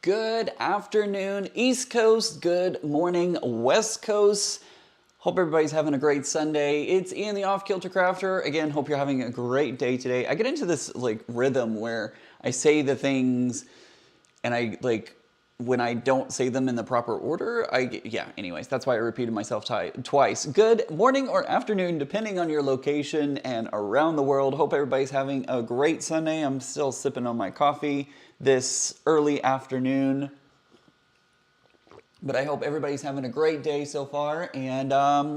Good afternoon, East Coast. Good morning, West Coast. Hope everybody's having a great Sunday. It's Ian the Off Kilter Crafter. Again, hope you're having a great day today. I get into this rhythm where I say the things and when I don't say them in the proper order, anyways, that's why I repeated myself twice. Good morning or afternoon, depending on your location and around the world. Hope everybody's having a great Sunday. I'm still sipping on my coffee this early afternoon, but I hope everybody's having a great day so far. And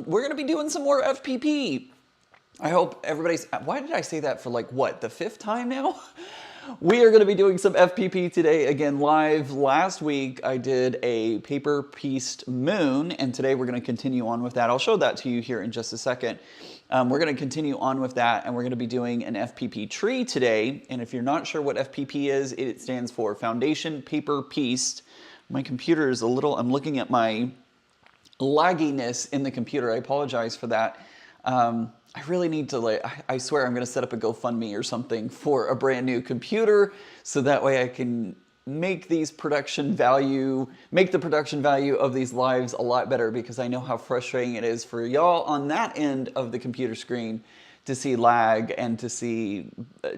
we're going to be doing some more FPP. I hope everybody's, why did I say that for the fifth time now? We are going to be doing some FPP today, again, live. Last week, I did a paper pieced moon, and today we're going to continue on with that. I'll show that to you here in just a second. We're going to continue on with that, and we're going to be doing an FPP tree today. And if you're not sure what FPP is, it stands for Foundation Paper Pieced. My computer is I'm looking at my lagginess in the computer. I apologize for that. I really need to I swear I'm going to set up a GoFundMe or something for a brand new computer so that way I can make the production value of these lives a lot better, because I know how frustrating it is for y'all on that end of the computer screen to see lag and to see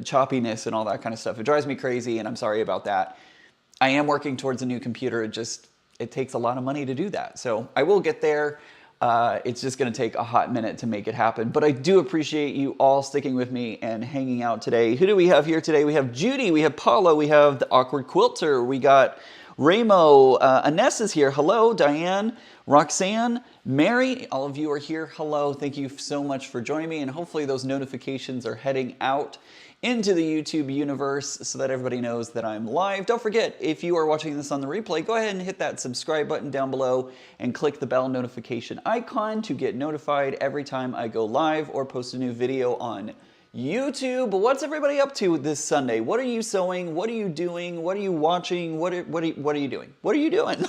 choppiness and all that kind of stuff. It drives me crazy, and I'm sorry about that. I am working towards a new computer. It takes a lot of money to do that. So I will get there. It's just going to take a hot minute to make it happen. But I do appreciate you all sticking with me and hanging out today. Who do we have here today? We have Judy, we have Paula, we have the Awkward Quilter, we got Ramo, Ines is here. Hello, Diane, Roxanne, Mary, all of you are here. Hello, thank you so much for joining me. And hopefully those notifications are heading out into the YouTube universe so that everybody knows that I'm live. Don't forget, if you are watching this on the replay, go ahead and hit that subscribe button down below and click the bell notification icon to get notified every time I go live or post a new video on YouTube. What's everybody up to this Sunday? What are you sewing? What are you doing? What are you watching? What are you doing? What are you doing?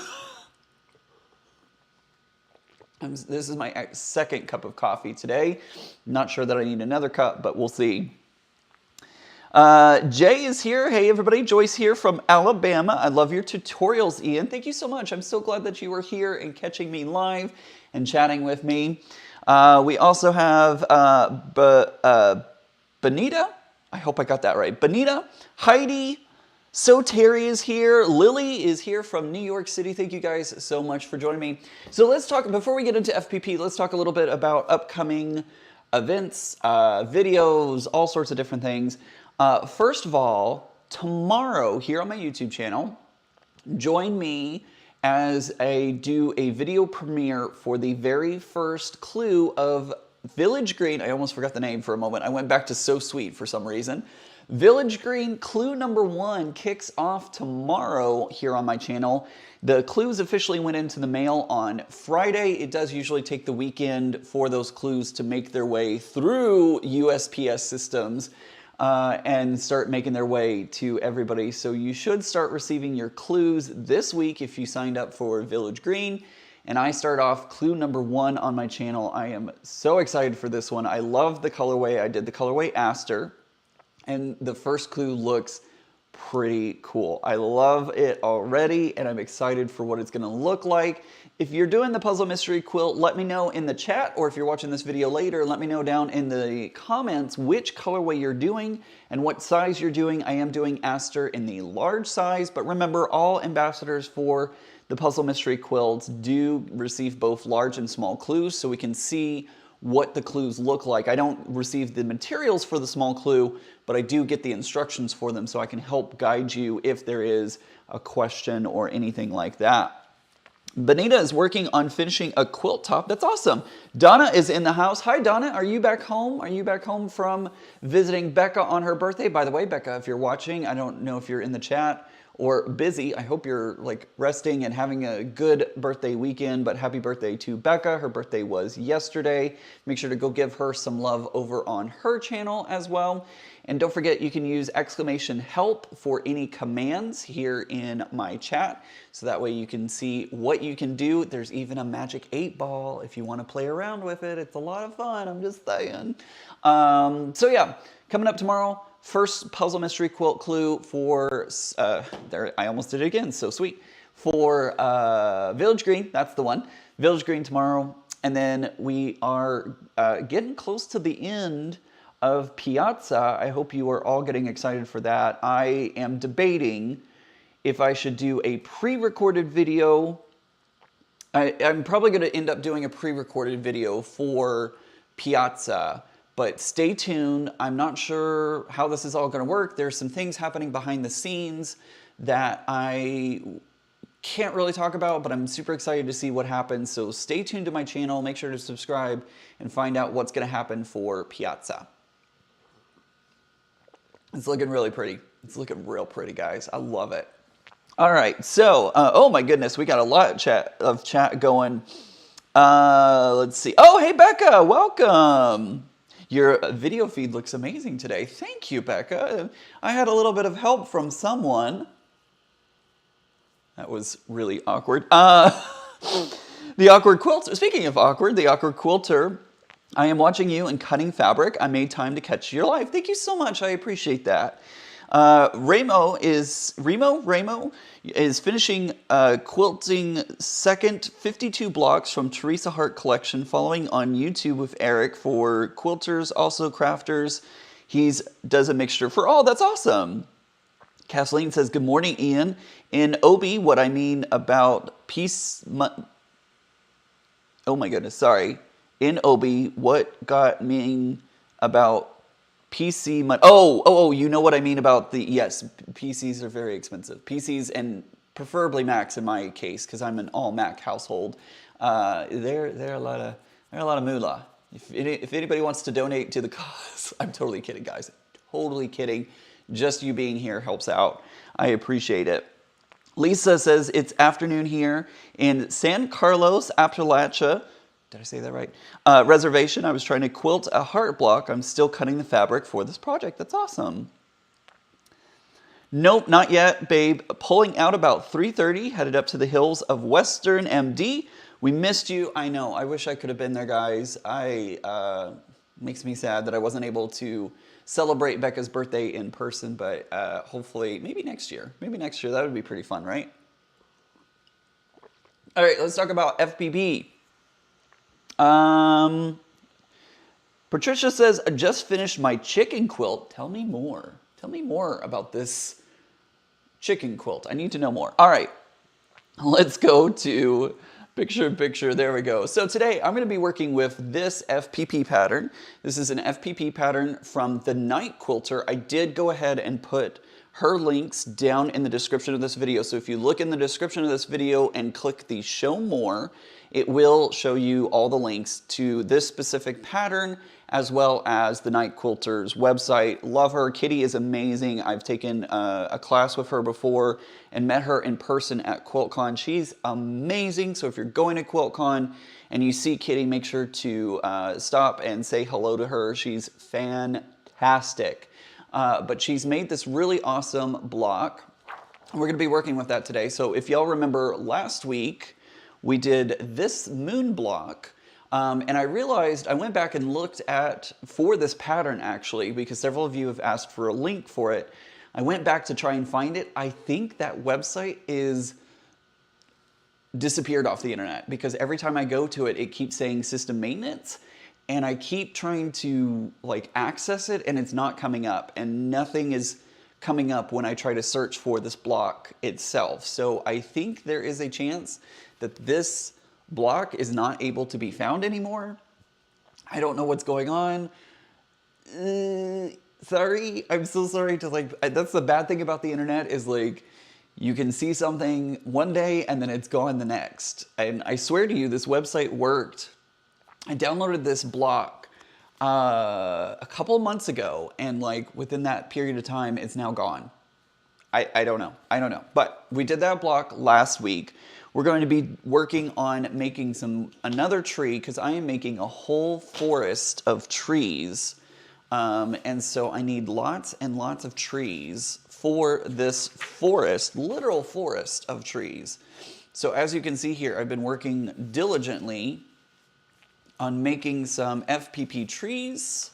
This is my second cup of coffee today. Not sure that I need another cup, but we'll see. Jay is here. Hey everybody, Joyce here from Alabama. I love your tutorials, Ian. Thank you so much. I'm so glad that you were here and catching me live and chatting with me. We also have Benita. I hope I got that right. Benita, Heidi, So Terry is here. Lily is here from New York City. Thank you guys so much for joining me. So let's talk, before we get into FPP, let's talk a little bit about upcoming events, videos, all sorts of different things. First of all, tomorrow here on my YouTube channel, join me as I do a video premiere for the very first clue of Village Green. I almost forgot the name for a moment. I went back to So Sweet for some reason. Village Green clue number 1 kicks off tomorrow here on my channel. The clues officially went into the mail on Friday. It does usually take the weekend for those clues to make their way through USPS systems and start making their way to everybody. So you should start receiving your clues this week if you signed up for Village Green. And I start off clue number 1 on my channel. I am so excited for this one. I love the colorway. I did the colorway Aster, and the first clue looks pretty cool. I love it already, and I'm excited for what it's gonna look like. If you're doing the puzzle mystery quilt, let me know in the chat, or if you're watching this video later, let me know down in the comments which colorway you're doing and what size you're doing. I am doing Aster in the large size, but remember, all ambassadors for the puzzle mystery quilts do receive both large and small clues, so we can see what the clues look like. I don't receive the materials for the small clue, but I do get the instructions for them, so I can help guide you if there is a question or anything like that. Benita is working on finishing a quilt top. That's awesome. Donna is in the house. Hi, Donna. Are you back home? Are you back home from visiting Becca on her birthday? By the way, Becca, if you're watching, I don't know if you're in the chat or busy. I hope you're resting and having a good birthday weekend, but happy birthday to Becca. Her birthday was yesterday. Make sure to go give her some love over on her channel as well. And don't forget, you can use !help for any commands here in my chat. So that way you can see what you can do. There's even a magic 8-ball if you want to play around with it. It's a lot of fun, I'm just saying. So yeah, coming up tomorrow, first puzzle mystery quilt clue for, there, I almost did it again, so sweet. For Village Green, that's the one. Village Green tomorrow. And then we are getting close to the end of Piazza. I hope you are all getting excited for that. I am debating if I should do a pre-recorded video. I'm probably going to end up doing a pre-recorded video for Piazza, but stay tuned. I'm not sure how this is all going to work. There's some things happening behind the scenes that I can't really talk about, but I'm super excited to see what happens. So stay tuned to my channel. Make sure to subscribe and find out what's going to happen for Piazza. It's looking really pretty. It's looking real pretty, guys. I love it. All right, so, oh my goodness, we got a lot of chat going. Let's see. Oh, hey, Becca, welcome. Your video feed looks amazing today. Thank you, Becca. I had a little bit of help from someone. That was really awkward. The awkward quilter. Speaking of awkward, the awkward quilter. I am watching you and cutting fabric. I made time to catch your live. Thank you so much. I appreciate that. Ramo is finishing quilting second 52 blocks from Teresa Hart collection, following on YouTube with Eric for quilters, also crafters. Does a mixture for all. That's awesome. Kathleen says, good morning, Ian. In Obi, what I mean about peace... Oh my goodness, sorry. In Obi, what got me about PC money? Oh, you know what I mean about the... Yes, PCs are very expensive. PCs, and preferably Macs in my case, because I'm an all-Mac household. They're a lot of moolah. If anybody wants to donate to the cause, I'm totally kidding, guys. Totally kidding. Just you being here helps out. I appreciate it. Lisa says it's afternoon here in San Carlos, Appalachia. Did I say that right? Reservation. I was trying to quilt a heart block. I'm still cutting the fabric for this project. That's awesome. Nope, not yet, babe. Pulling out about 3:30, headed up to the hills of Western MD. We missed you. I know. I wish I could have been there, guys. Makes me sad that I wasn't able to celebrate Becca's birthday in person, but hopefully, maybe next year. Maybe next year. That would be pretty fun, right? All right, let's talk about FPP. Patricia says, I just finished my chicken quilt. Tell me more. Tell me more about this chicken quilt. I need to know more. All right, let's go to picture in picture. There we go. So today I'm going to be working with this FPP pattern. This is an FPP pattern from the Night Quilter. I did go ahead and put her links down in the description of this video. So if you look in the description of this video and click the show more, it will show you all the links to this specific pattern as well as the Night Quilter's website. Love her. Kitty is amazing. I've taken a class with her before and met her in person at QuiltCon. She's amazing. So if you're going to QuiltCon and you see Kitty, make sure to stop and say hello to her. She's fantastic. But she's made this really awesome block. We're going to be working with that today. So if y'all remember last week, we did this moon block. And I realized, I went back and looked for this pattern actually, because several of you have asked for a link for it. I went back to try and find it. I think that website is disappeared off the internet, because every time I go to it, it keeps saying system maintenance, and I keep trying to like access it and it's not coming up, and nothing is coming up when I try to search for this block itself. So I think there is a chance that this block is not able to be found anymore. I don't know what's going on. Sorry, I'm so sorry to that's the bad thing about the internet, is like you can see something one day and then it's gone the next. And I swear to you, this website worked. I downloaded this block a couple months ago, and like within that period of time, it's now gone. I don't know. I don't know. But we did that block last week. We're going to be working on making another tree, because I am making a whole forest of trees. And so I need lots and lots of trees for this forest, literal forest of trees. So as you can see here, I've been working diligently on making some FPP trees.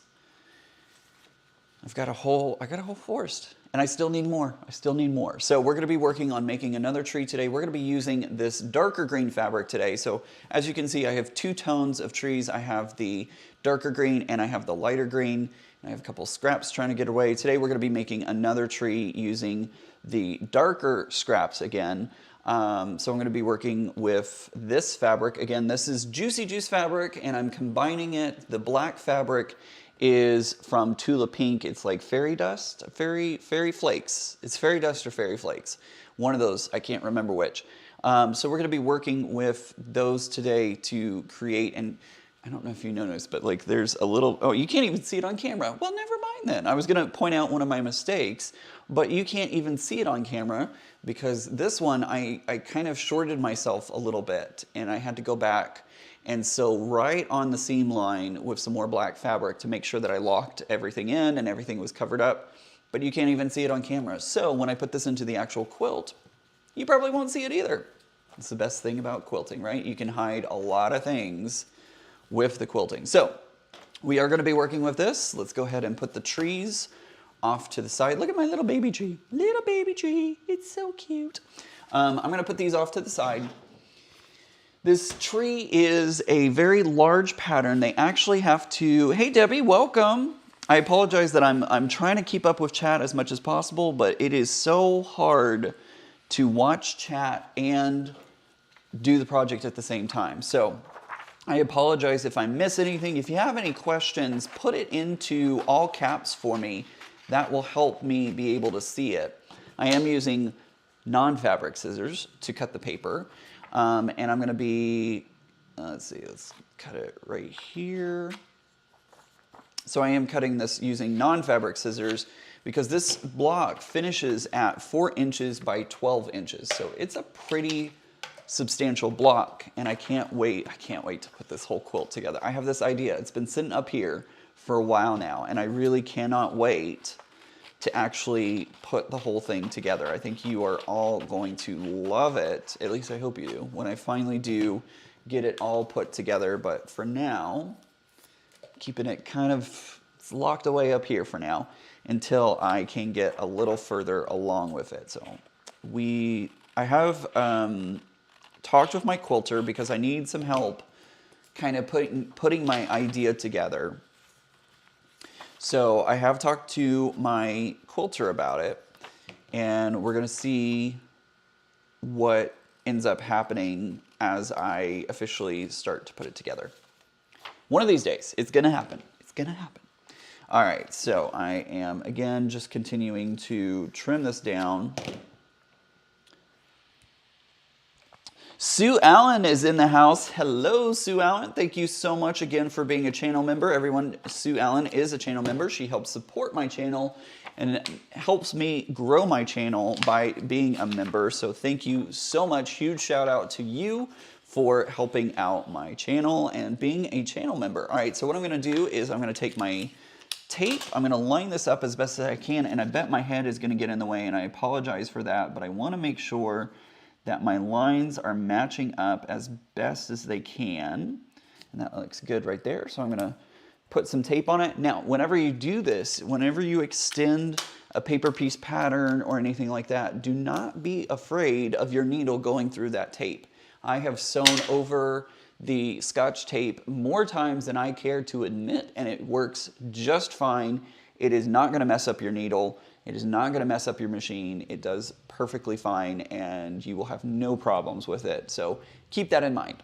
I got a whole forest, and I still need more. I still need more. So we're gonna be working on making another tree today. We're gonna be using this darker green fabric today. So as you can see, I have two tones of trees. I have the darker green and I have the lighter green. And I have a couple scraps trying to get away. Today we're gonna be making another tree using the darker scraps again. So I'm gonna be working with this fabric. Again, this is Juicy Juice fabric, and I'm combining it. The black fabric is from Tula Pink. It's like fairy dust, fairy flakes. It's fairy dust or fairy flakes. One of those, I can't remember which. So we're gonna be working with those today to create, and I don't know if you noticed, but like there's a little, oh, you can't even see it on camera. Well, never mind then. I was gonna point out one of my mistakes, but you can't even see it on camera because this one, I kind of shorted myself a little bit and I had to go back and sew right on the seam line with some more black fabric to make sure that I locked everything in and everything was covered up, but you can't even see it on camera. So when I put this into the actual quilt, you probably won't see it either. It's the best thing about quilting, right? You can hide a lot of things with the quilting. So we are gonna be working with this. Let's go ahead and put the trees off to the side. Look at my little baby tree. Little baby tree, it's so cute. I'm gonna put these off to the side. This tree is a very large pattern. They actually have to, hey Debbie, welcome. I apologize that I'm trying to keep up with chat as much as possible, but it is so hard to watch chat and do the project at the same time. So I apologize if I miss anything. If you have any questions, put it into all caps for me. That will help me be able to see it. I am using non-fabric scissors to cut the paper. And I'm gonna be, let's see, let's cut it right here. So I am cutting this using non-fabric scissors because this block finishes at 4 inches by 12 inches. So it's a pretty substantial block, and I can't wait to put this whole quilt together. I have this idea, it's been sitting up here for a while now, and I really cannot wait to actually put the whole thing together. I think you are all going to love it, at least I hope you do, when I finally do get it all put together. But for now, keeping it kind of locked away up here for now until I can get a little further along with it. So I have talked with my quilter because I need some help kind of putting my idea together. So I have talked to my quilter about it, and we're gonna see what ends up happening as I officially start to put it together. One of these days, it's gonna happen. It's gonna happen. All right, so I am, again, just continuing to trim this down. Sue Allen is in the house. Hello, Sue Allen. Thank you so much again for being a channel member. Everyone, Sue Allen is a channel member. She helps support my channel and helps me grow my channel by being a member. So thank you so much. Huge shout out to you for helping out my channel and being a channel member. All right, so what I'm gonna do is I'm gonna take my tape, I'm gonna line this up as best as I can, and I bet my head is gonna get in the way, and I apologize for that, but I wanna make sure that my lines are matching up as best as they can. And that looks good right there. So I'm gonna put some tape on it. Now, whenever you do this, whenever you extend a paper piece pattern or anything like that, do not be afraid of your needle going through that tape. I have sewn over the Scotch tape more times than I care to admit, and it works just fine. It is not gonna mess up your needle. It is not gonna mess up your machine. It does perfectly fine, and you will have no problems with it. So keep that in mind.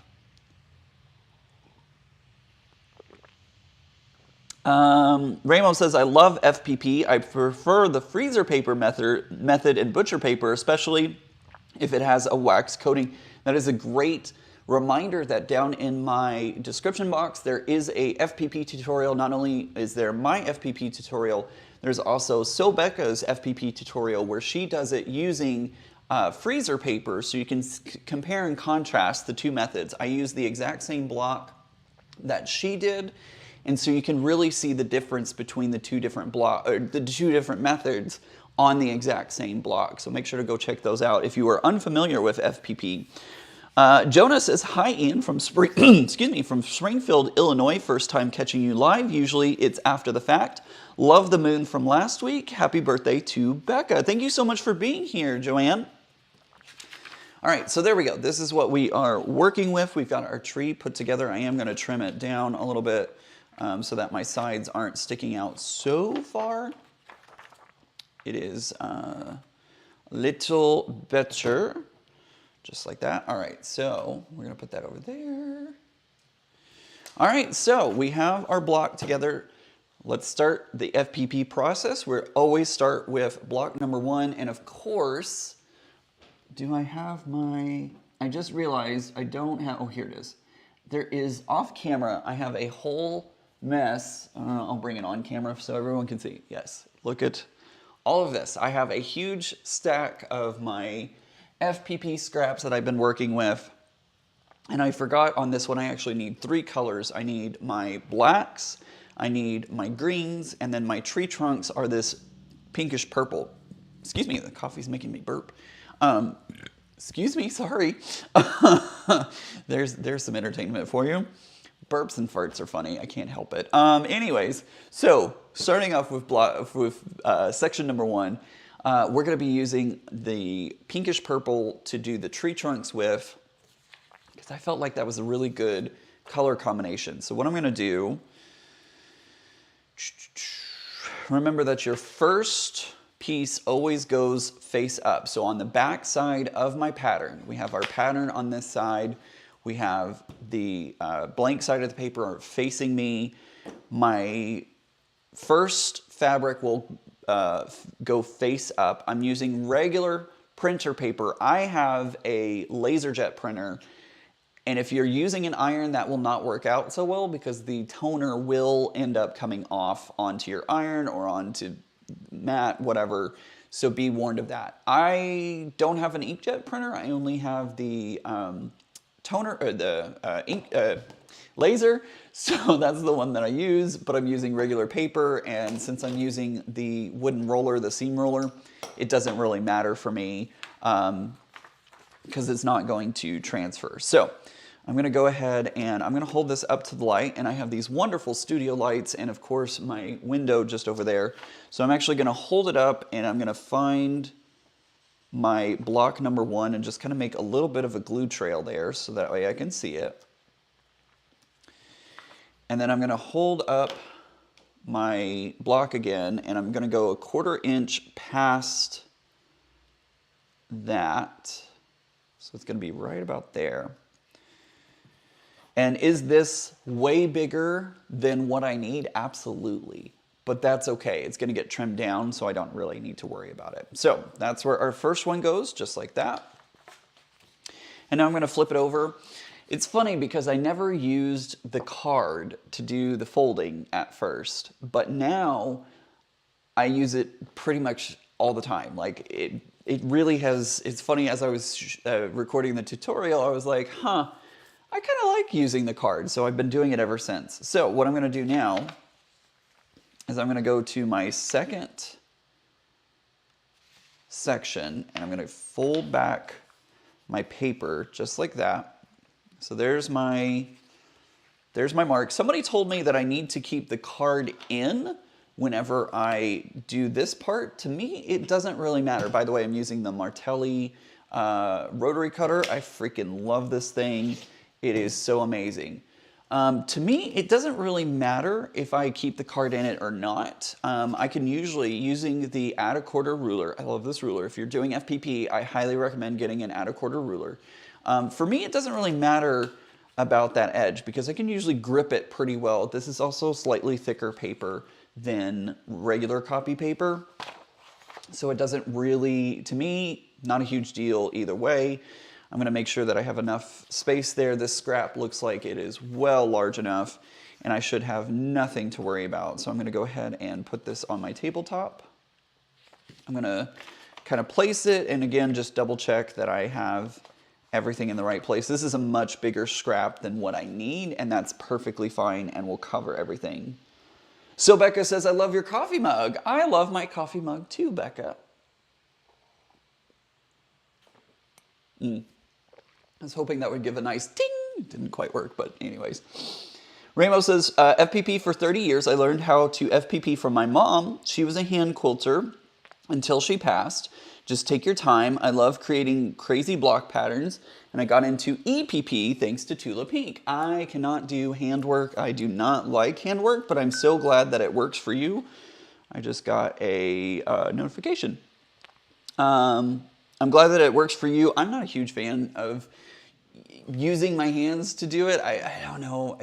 Ramo says, I love FPP. I prefer the freezer paper method and butcher paper, especially if it has a wax coating. That is a great reminder that down in my description box, there is a FPP tutorial. Not only is there my FPP tutorial, there's also Sobecca's FPP tutorial where she does it using freezer paper, so you can compare and contrast the two methods. I use the exact same block that she did, and so you can really see the difference between the two different methods on the exact same block. So make sure to go check those out if you are unfamiliar with FPP. Jonah says, hi, Ian from excuse me, from Springfield, Illinois. First time catching you live. Usually it's after the fact. Love the moon from last week. Happy birthday to Becca. Thank you so much for being here, Joanne. All right, so there we go. This is what we are working with. We've got our tree put together. I am going to trim it down a little bit so that my sides aren't sticking out so far. It is a little better. Just like that. All right, so we're going to put that over there. All right, so we have our block together. Let's start the FPP process. We always start with block number 1. And of course, do I have my... I just realized I don't have... Oh, here it is. There is off camera. I have a whole mess. I'll bring it on camera so everyone can see. Yes, look at all of this. I have a huge stack of my FPP scraps that I've been working with, and I forgot on this one I actually need 3 colors. I need my blacks, I need my greens, and then my tree trunks are this pinkish purple. Excuse me, the coffee's making me burp. Excuse me, sorry. There's some entertainment for you. Burps and farts are funny, I can't help it. Anyways, so starting off with section number 1, we're going to be using the pinkish purple to do the tree trunks with, because I felt like that was a really good color combination. So what I'm going to do, remember that your first piece always goes face up. So on the back side of my pattern, we have our pattern on this side. We have the blank side of the paper facing me. My first fabric will go face up. I'm using regular printer paper. I have a LaserJet printer, and if you're using an iron, that will not work out so well because the toner will end up coming off onto your iron or onto mat, whatever. So be warned of that. I don't have an inkjet printer. I only have the toner or the ink laser. So that's the one that I use, but I'm using regular paper, and since I'm using the wooden roller, the seam roller, it doesn't really matter for me because it's not going to transfer. So I'm going to go ahead and I'm going to hold this up to the light, and I have these wonderful studio lights and of course my window just over there. So I'm actually going to hold it up and I'm going to find my block number 1 and just kind of make a little bit of a glue trail there so that way I can see it. And then I'm going to hold up my block again, and I'm going to go 1/4 inch past that. So it's going to be right about there. And is this way bigger than what I need? Absolutely. But that's okay. It's going to get trimmed down, so I don't really need to worry about it. So that's where our first one goes, just like that. And now I'm going to flip it over. It's funny because I never used the card to do the folding at first, but now I use it pretty much all the time. Like it really has, it's funny, as I was recording the tutorial, I was like, huh, I kind of like using the card. So I've been doing it ever since. So what I'm going to do now is I'm going to go to my second section, and I'm going to fold back my paper just like that. So there's my mark. Somebody told me that I need to keep the card in whenever I do this part. To me, it doesn't really matter. By the way, I'm using the Martelli rotary cutter. I freaking love this thing. It is so amazing. To me, it doesn't really matter if I keep the card in it or not. I can usually, using the add a quarter ruler, I love this ruler. If you're doing FPP, I highly recommend getting an add a quarter ruler. For me, it doesn't really matter about that edge because I can usually grip it pretty well. This is also slightly thicker paper than regular copy paper. So it doesn't really, to me, not a huge deal either way. I'm going to make sure that I have enough space there. This scrap looks like it is well large enough, and I should have nothing to worry about. So I'm going to go ahead and put this on my tabletop. I'm going to kind of place it, and again, just double check that I have everything in the right place. This is a much bigger scrap than what I need, and that's perfectly fine and will cover everything. So Becca says, I love your coffee mug. I love my coffee mug too, Becca. I was hoping that would give a nice ding. Didn't quite work, but anyways. Ramo says, FPP for 30 years. I learned how to FPP from my mom. She was a hand quilter until she passed. Just take your time. I love creating crazy block patterns, and I got into EPP thanks to Tula Pink. I cannot do handwork. I do not like handwork, but I'm so glad that it works for you. I just got a notification. I'm glad that it works for you. I'm not a huge fan of using my hands to do it. I don't know.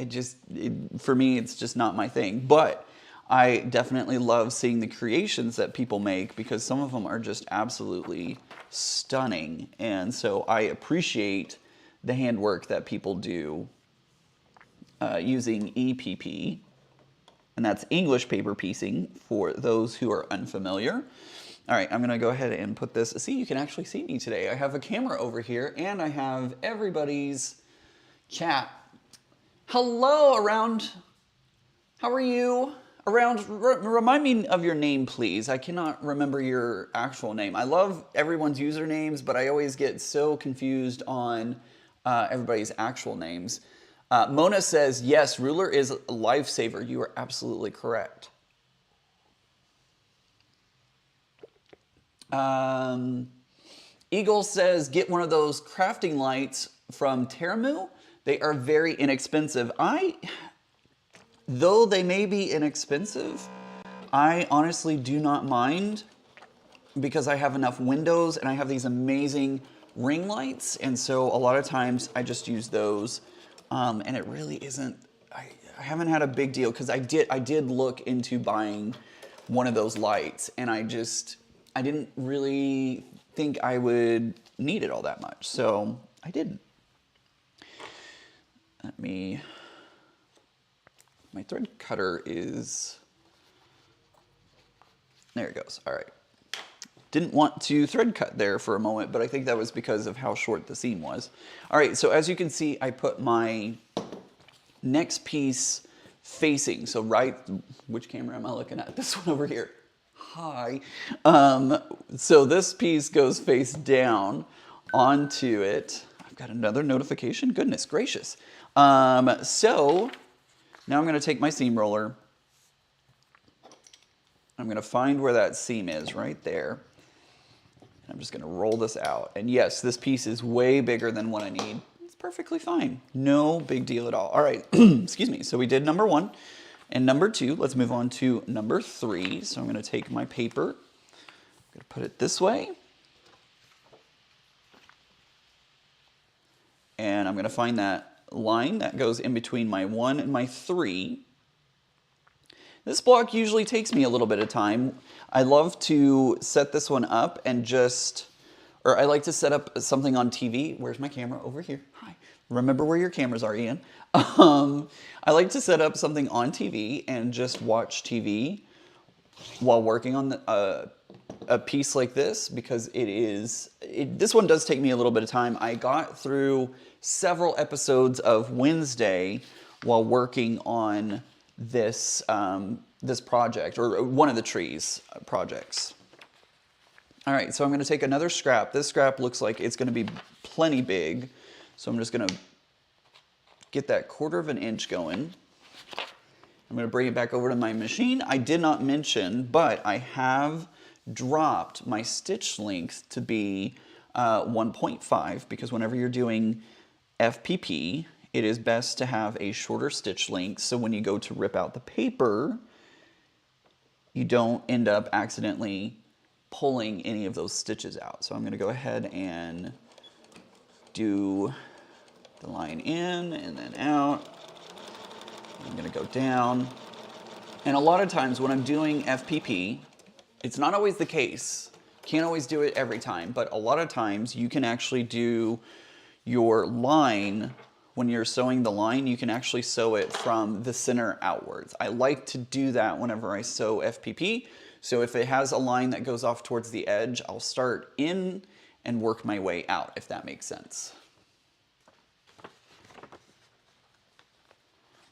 For me, it's just not my thing. But I definitely love seeing the creations that people make because some of them are just absolutely stunning. And so I appreciate the handwork that people do using EPP. And that's English paper piecing for those who are unfamiliar. All right, I'm gonna go ahead and put this. See, you can actually see me today. I have a camera over here and I have everybody's chat. Hello, Around. How are you? Around, remind me of your name, please. I cannot remember your actual name. I love everyone's usernames, but I always get so confused on everybody's actual names. Mona says, yes, ruler is a lifesaver. You are absolutely correct. Eagle says, get one of those crafting lights from Teramu. They are very inexpensive. Though they may be inexpensive, I honestly do not mind because I have enough windows and I have these amazing ring lights. And so a lot of times I just use those. And it really isn't, I haven't had a big deal because I did look into buying one of those lights and I didn't really think I would need it all that much. So I didn't. My thread cutter is, there it goes. All right. Didn't want to thread cut there for a moment, but I think that was because of how short the seam was. All right, so as you can see, I put my next piece facing. So which camera am I looking at? This one over here. Hi. So this piece goes face down onto it. I've got another notification. Goodness gracious. So now I'm going to take my seam roller. I'm going to find where that seam is right there. I'm just going to roll this out. And yes, this piece is way bigger than what I need. It's perfectly fine. No big deal at all. All right, excuse me. So we did number 1 and number 2. Let's move on to number 3. So I'm going to take my paper. I'm going to put it this way. And I'm going to find that line that goes in between my 1 and my 3. This block usually takes me a little bit of time. I love to set this one up and I like to set up something on TV. Where's my camera? Over here. Hi. Remember where your cameras are, Ian. I like to set up something on TV and just watch TV while working on a piece like this because this one does take me a little bit of time. I got through several episodes of Wednesday while working on this this project, or one of the trees projects. All right, so I'm going to take another scrap. This scrap looks like it's going to be plenty big, so I'm just going to get that 1/4 inch going. I'm going to bring it back over to my machine. I did not mention, but I have dropped my stitch length to be 1.5 because whenever you're doing FPP, it is best to have a shorter stitch length so when you go to rip out the paper, you don't end up accidentally pulling any of those stitches out. So I'm going to go ahead and do the line in and then out. I'm going to go down. And a lot of times when I'm doing FPP, it's not always the case. Can't always do it every time, but a lot of times you can actually do your line. When you're sewing the line, you can actually sew it from the center outwards. I like to do that whenever I sew FPP. So if it has a line that goes off towards the edge, I'll start in and work my way out, if that makes sense.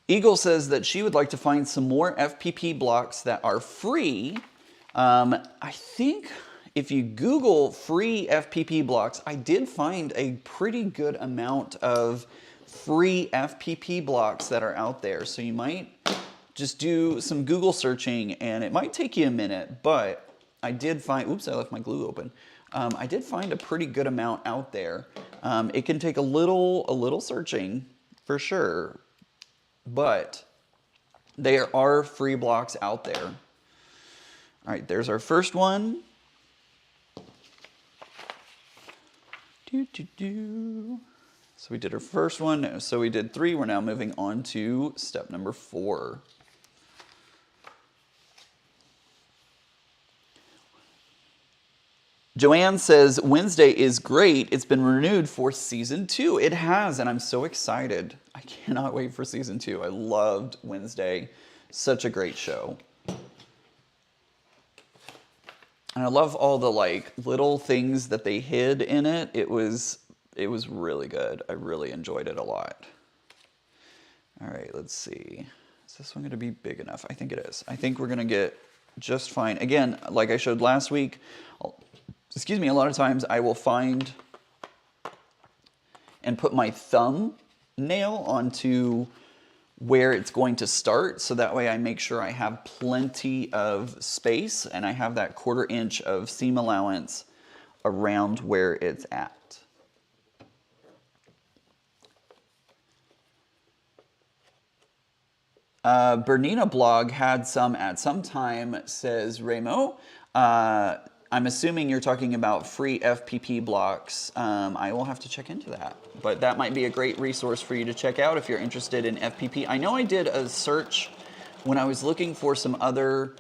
Eagle says that she would like to find some more FPP blocks that are free. I think if you Google free FPP blocks, I did find a pretty good amount of free FPP blocks that are out there. So you might just do some Google searching, and it might take you a minute, but I did find, oops, I left my glue open. I did find a pretty good amount out there. It can take a little searching for sure, but there are free blocks out there. All right, there's our first one. So we did our first one, so we did 3. We're now moving on to step number 4. Joanne says, Wednesday is great. It's been renewed for season 2. It has, and I'm so excited. I cannot wait for season 2. I loved Wednesday. Such a great show. And I love all the little things that they hid in it. It was really good. I really enjoyed it a lot. All right, let's see. Is this one going to be big enough? I think it is. I think we're going to get just fine. Again, like I showed last week, excuse me, a lot of times I will find and put my thumb nail onto where it's going to start, so that way I make sure I have plenty of space and I have that 1/4 inch of seam allowance around where it's at. Bernina blog had some at some time, says Remo. I'm assuming you're talking about free FPP blocks. I will have to check into that. But that might be a great resource for you to check out if you're interested in FPP. I know I did a search when I was looking for some other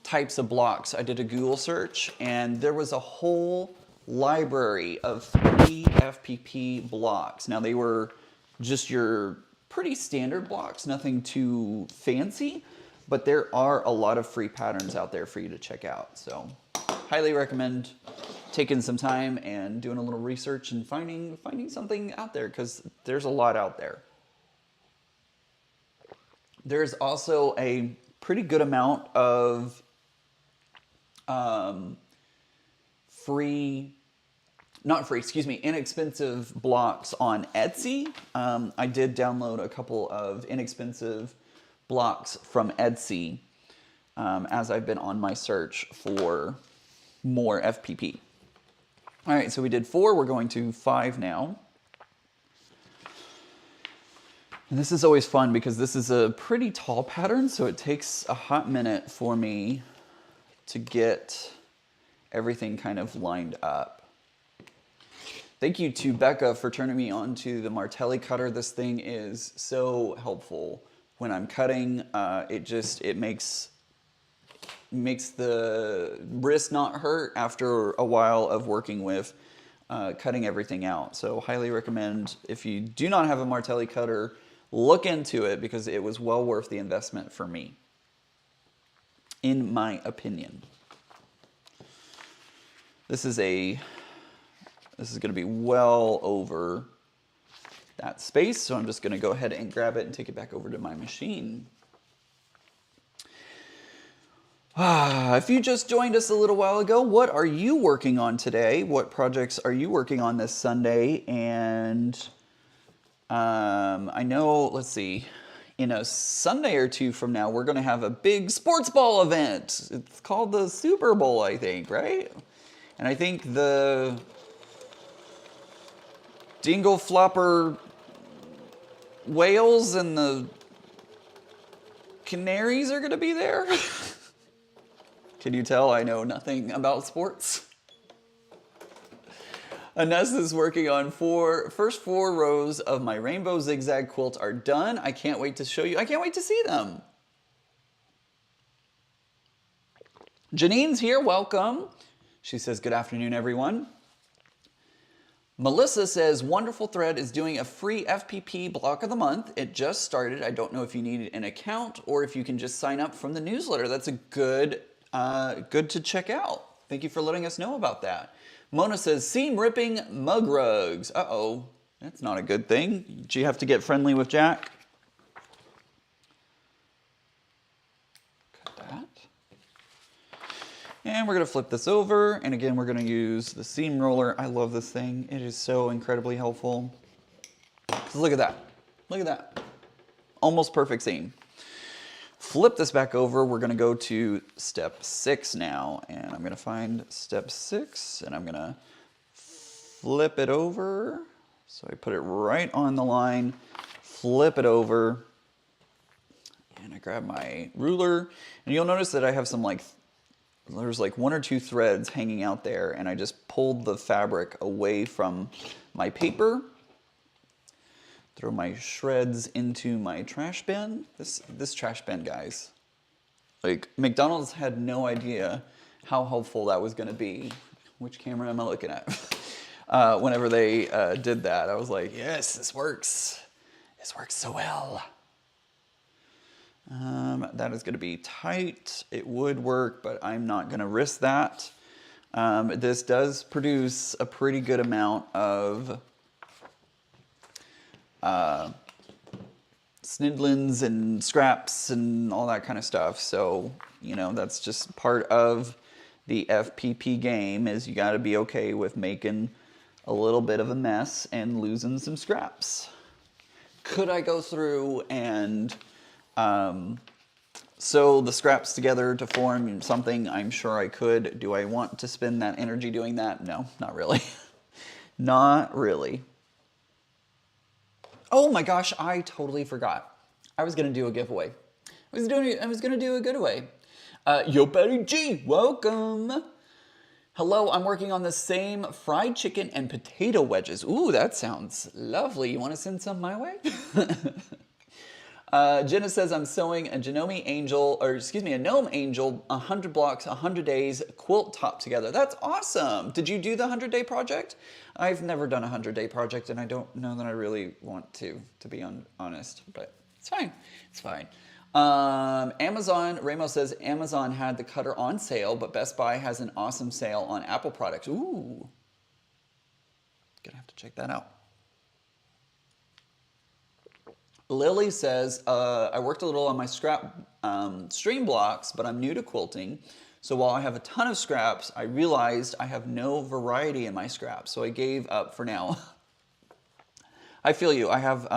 types of blocks. I did a Google search, and there was a whole library of free FPP blocks. Now, they were just your pretty standard blocks, nothing too fancy, but there are a lot of free patterns out there for you to check out. So highly recommend taking some time and doing a little research and finding something out there, because there's a lot out there. There's also a pretty good amount of inexpensive blocks on Etsy. I did download a couple of inexpensive blocks from Etsy as I've been on my search for more FPP. All right, so we did 4, we're going to 5 now. And this is always fun because this is a pretty tall pattern, so it takes a hot minute for me to get everything kind of lined up. Thank you to Becca for turning me on to the Martelli cutter. This thing is so helpful when I'm cutting. It makes the wrist not hurt after a while of working with cutting everything out. So highly recommend, if you do not have a Martelli cutter, look into it, because it was well worth the investment for me, in my opinion. This is going to be well over that space, so I'm just going to go ahead and grab it and take it back over to my machine. If you just joined us a little while ago, what are you working on today? What projects are you working on this Sunday? And I know, let's see, in a Sunday or 2 from now, we're going to have a big sports ball event. It's called the Super Bowl, I think, right? And I think the Dingle Flopper Whales and the Canaries are going to be there. Can you tell I know nothing about sports? Ines is working on first 4 rows of my rainbow zigzag quilt are done. I can't wait to show you. I can't wait to see them. Janine's here, welcome. She says, good afternoon, everyone. Melissa says, wonderful thread is doing a free FPP block of the month. It just started. I don't know if you need an account or if you can just sign up from the newsletter. That's a good to check out. Thank you for letting us know about that. Mona says, seam ripping mug rugs. Uh-oh, that's not a good thing. Do you have to get friendly with Jack? Cut that. And we're gonna flip this over, and again, we're gonna use the seam roller. I love this thing. It is so incredibly helpful. So look at that. Look at that. Almost perfect seam. Flip this back over. We're gonna go to step 6 now, and I'm gonna find step 6, and I'm gonna flip it over. So I put it right on the line, flip it over, and I grab my ruler, and you'll notice that I have some there's like 1 or 2 threads hanging out there, and I just pulled the fabric away from my paper. Throw my shreds into my trash bin. This trash bin, guys. Like, McDonald's had no idea how helpful that was gonna be. Which camera am I looking at? Whenever they did that, I was like, yes, this works. This works so well. That is gonna be tight. It would work, but I'm not gonna risk that. This does produce a pretty good amount of snidlins and scraps and all that kind of stuff. So, you know, that's just part of the FPP game, is you gotta be okay with making a little bit of a mess and losing some scraps. Could I go through and sew the scraps together to form something? I'm sure I could. Do I want to spend that energy doing that? No, not really. Not really. Oh my gosh, I totally forgot. I was gonna do a giveaway. I was gonna do a giveaway. Yo, Betty G, welcome. Hello, I'm working on the same fried chicken and potato wedges. Ooh, that sounds lovely. You wanna send some my way? Jenna says, I'm sewing a gnome angel, 100 blocks, 100 days quilt top together. That's awesome. Did you do the 100-day project? I've never done a 100-day project, and I don't know that I really want to be honest, but it's fine. It's fine. Ramo says, Amazon had the cutter on sale, but Best Buy has an awesome sale on Apple products. Ooh. Gonna have to check that out. Lily says, I worked a little on my scrap stream blocks, but I'm new to quilting. So while I have a ton of scraps, I realized I have no variety in my scraps. So I gave up for now. I feel you. I have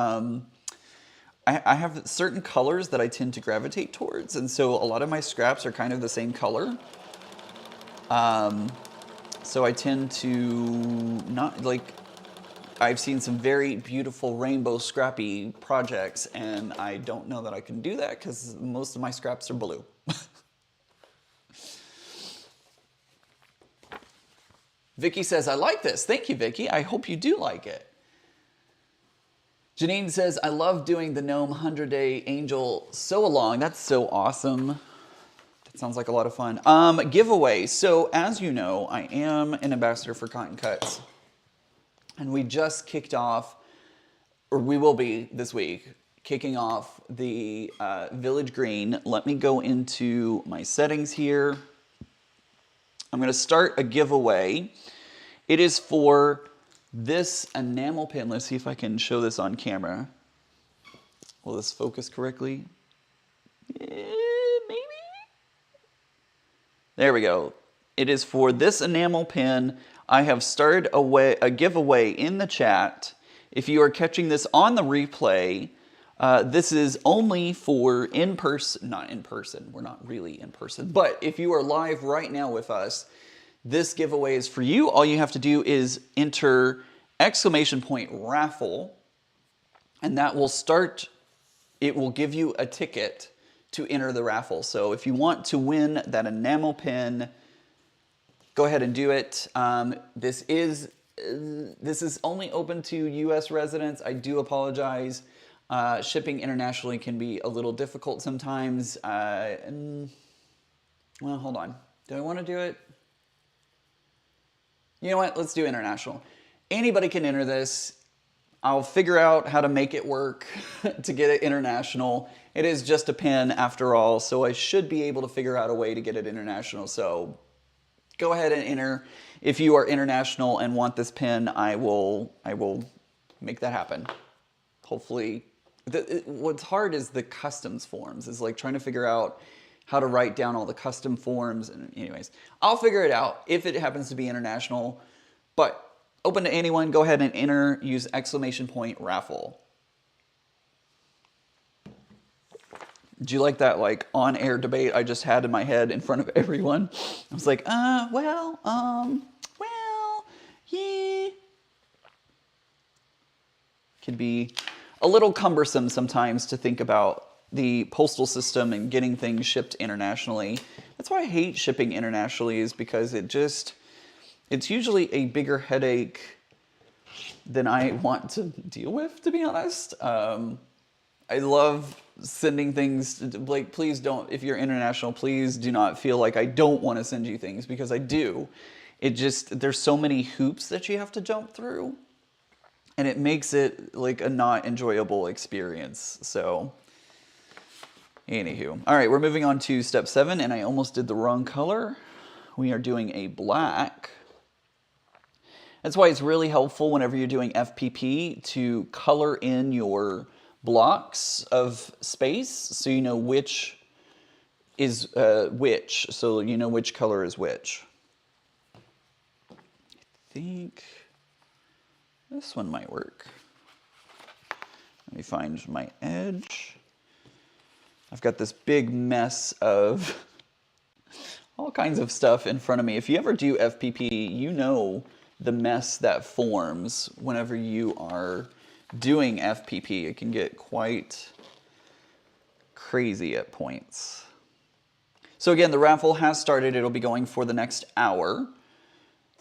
certain colors that I tend to gravitate towards. And so a lot of my scraps are kind of the same color. So I tend to not like, I've seen some very beautiful rainbow scrappy projects, and I don't know that I can do that because most of my scraps are blue. Vicky says, I like this. Thank you, Vicky. I hope you do like it. Janine says, I love doing the Gnome 100-Day Angel Sew Along. That's so awesome. That sounds like a lot of fun. Giveaway. So as you know, I am an ambassador for Cotton Cuts. And we just kicked off, or we will be this week, kicking off the Village Green. Let me go into my settings here. I'm going to start a giveaway. It is for this enamel pin. Let's see if I can show this on camera. Will this focus correctly? Maybe? There we go. It is for this enamel pin. I have started a giveaway in the chat. If you are catching this on the replay, this is only for in-person, not in person, we're not really in person, but if you are live right now with us, this giveaway is for you. All you have to do is enter !raffle, and that will start, it will give you a ticket to enter the raffle. So if you want to win that enamel pin, go ahead and do it. This is only open to US residents. I do apologize. Shipping internationally can be a little difficult sometimes. Well, hold on. Do I want to do it? You know what? Let's do international. Anybody can enter this. I'll figure out how to make it work to get it international. It is just a pin after all, so I should be able to figure out a way to get it international. So go ahead and enter. If you are international and want this pin, I will make that happen. Hopefully, what's hard is the customs forms. It's like trying to figure out how to write down all the custom forms. And anyways, I'll figure it out if it happens to be international. But open to anyone, go ahead and enter, use !Raffle. Do you like that like on-air debate I just had in my head in front of everyone? I was like, well, yeah. Can be a little cumbersome sometimes to think about the postal system and getting things shipped internationally. That's why I hate shipping internationally, is because it's usually a bigger headache than I want to deal with, to be honest. I love sending things, like, please don't, if you're international, please do not feel like I don't want to send you things, because I do. There's so many hoops that you have to jump through, and it makes it like a not enjoyable experience. So, anywho. All right, we're moving on to step 7, and I almost did the wrong color. We are doing a black. That's why it's really helpful whenever you're doing FPP to color in your blocks of space, so you know which is which, so you know which color is which. I think this one might work. Let me find my edge. I've got this big mess of all kinds of stuff in front of me. If you ever do FPP, you know the mess that forms whenever you are doing FPP. It can get quite crazy at points. So again, the raffle has started. It'll be going for the next hour.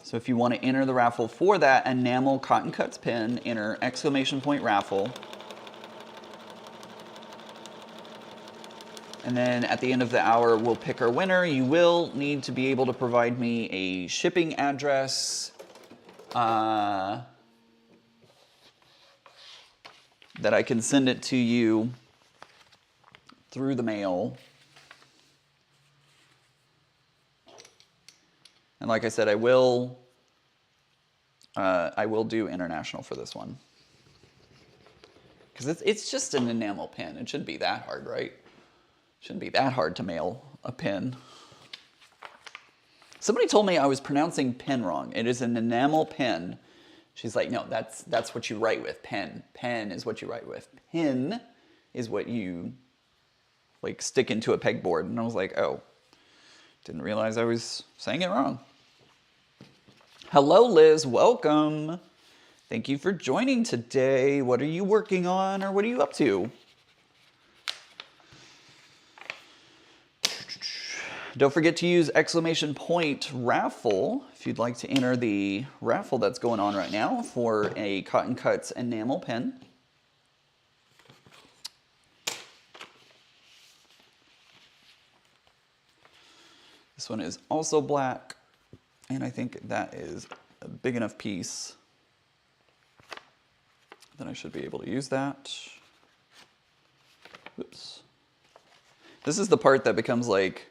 So if you want to enter the raffle for that enamel cotton cuts pin, enter !Raffle. And then at the end of the hour, we'll pick our winner. You will need to be able to provide me a shipping address that I can send it to you through the mail. And like I said, I will do international for this one, because it's just an enamel pin. It shouldn't be that hard, right? Shouldn't be that hard to mail a pin. Somebody told me I was pronouncing pen wrong. It is an enamel pen. She's like, no, that's what you write with. Pen. Pen is what you write with. Pin is what you like stick into a pegboard. And I was like, oh, didn't realize I was saying it wrong. Hello, Liz. Welcome. Thank you for joining today. What are you working on, or what are you up to? Don't forget to use !Raffle if you'd like to enter the raffle that's going on right now for a Cotton Cuts enamel pen. This one is also black, and I think that is a big enough piece that I should be able to use that. Oops. This is the part that becomes like,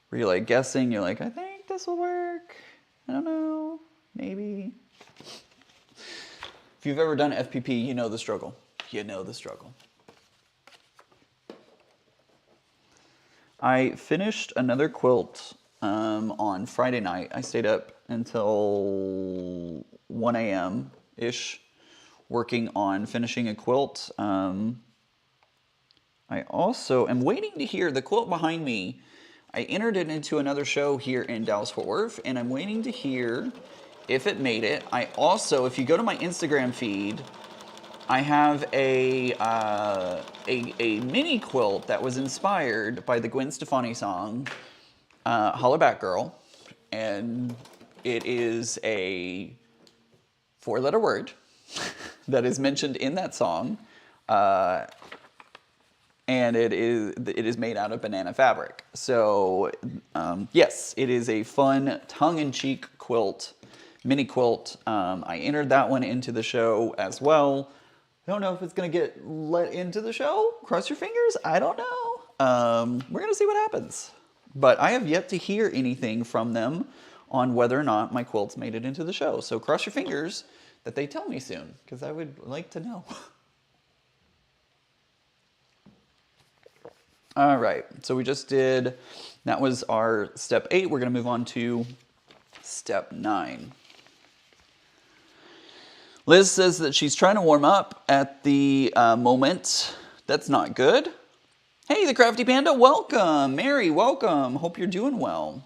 where you're like guessing, you're like, I think this will work. I don't know, maybe. If you've ever done FPP, you know the struggle. You know the struggle. I finished another quilt on Friday night. I stayed up until 1 a.m.-ish working on finishing a quilt. I also am waiting to hear the quilt behind me. I entered it into another show here in Dallas-Fort Worth, and I'm waiting to hear if it made it. I also, if you go to my Instagram feed, I have a mini quilt that was inspired by the Gwen Stefani song, Holla Back Girl, and it is a 4-letter word that is mentioned in that song. And it is made out of banana fabric. So yes, it is a fun tongue-in-cheek quilt, mini quilt. I entered that one into the show as well. I don't know if it's gonna get let into the show. Cross your fingers, I don't know. We're gonna see what happens. But I have yet to hear anything from them on whether or not my quilts made it into the show. So cross your fingers that they tell me soon, because I would like to know. All right, so we just did, that was our step 8. We're gonna move on to step 9. Liz says that she's trying to warm up at the moment. That's not good. Hey, the Crafty Panda, welcome. Mary, welcome. Hope you're doing well.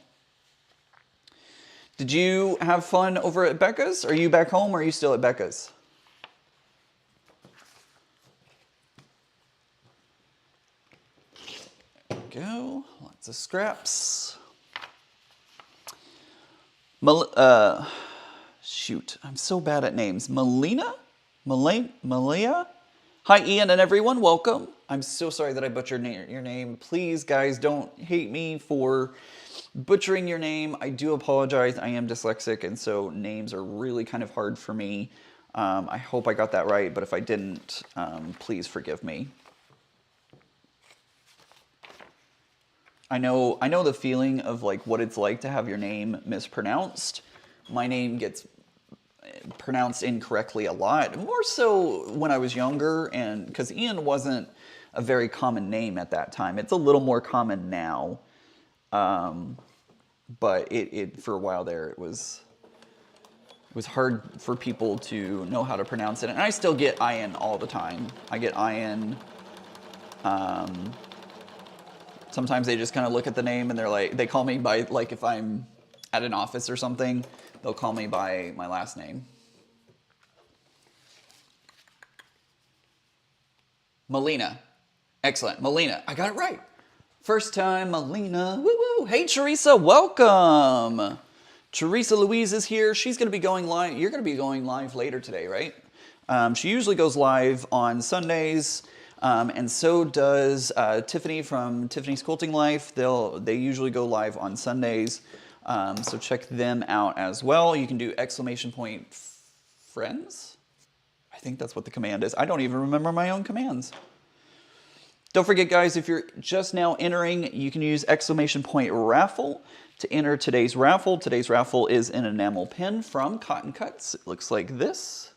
Did you have fun over at Becca's? Are you back home or are you still at Becca's? There we go. Lots of scraps. Shoot, I'm so bad at names. Malia? Hi, Ian and everyone. Welcome. I'm so sorry that I butchered your name. Please, guys, don't hate me for butchering your name. I do apologize. I am dyslexic, and so names are really kind of hard for me. I hope I got that right, but if I didn't, please forgive me. I know the feeling of like what it's like to have your name mispronounced. My name gets pronounced incorrectly a lot, more so when I was younger, and because Ian wasn't a very common name at that time. It's a little more common now, but it for a while there it was hard for people to know how to pronounce it, and I still get Ian all the time. I get Ian. Sometimes they just kind of look at the name and they're like, they call me by, like if I'm at an office or something, they'll call me by my last name. Melina. Excellent. Melina. I got it right. First time, Melina. Woo woo. Hey, Teresa. Welcome. Teresa Louise is here. She's going to be going live. You're going to be going live later today, right? She usually goes live on Sundays. And so does Tiffany from Tiffany's Quilting Life. They usually go live on Sundays. So check them out as well. You can do !, friends. I think that's what the command is. I don't even remember my own commands. Don't forget, guys, if you're just now entering, you can use ! raffle to enter today's raffle. Today's raffle is an enamel pin from Cotton Cuts. It looks like this,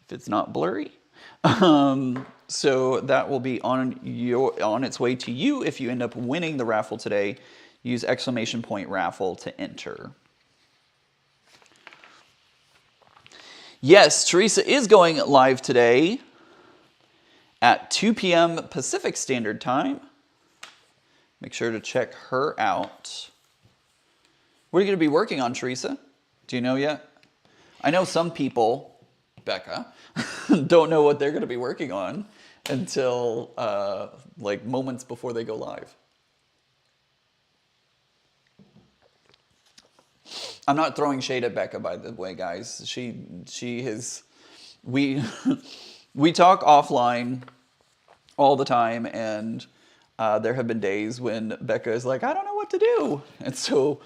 if it's not blurry. So that will be on its way to you if you end up winning the raffle today. Use ! raffle to enter. Yes, Teresa is going live today at 2 p.m. Pacific Standard Time. Make sure to check her out. What are you going to be working on, Teresa? Do you know yet? I know some people, Becca, don't know what they're going to be working on until like moments before they go live. I'm not throwing shade at Becca, by the way, guys. We talk offline all the time, and there have been days when Becca is like, I don't know what to do. And so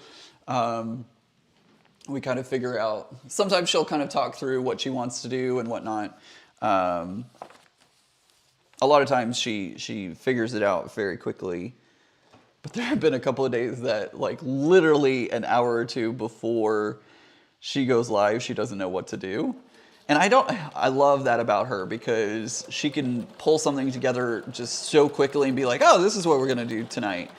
we kind of figure out, sometimes she'll kind of talk through what she wants to do and whatnot. A lot of times she figures it out very quickly. But there have been a couple of days that, like, literally an hour or two before she goes live, she doesn't know what to do. And I love that about her, because she can pull something together just so quickly and be like, oh, this is what we're going to do tonight.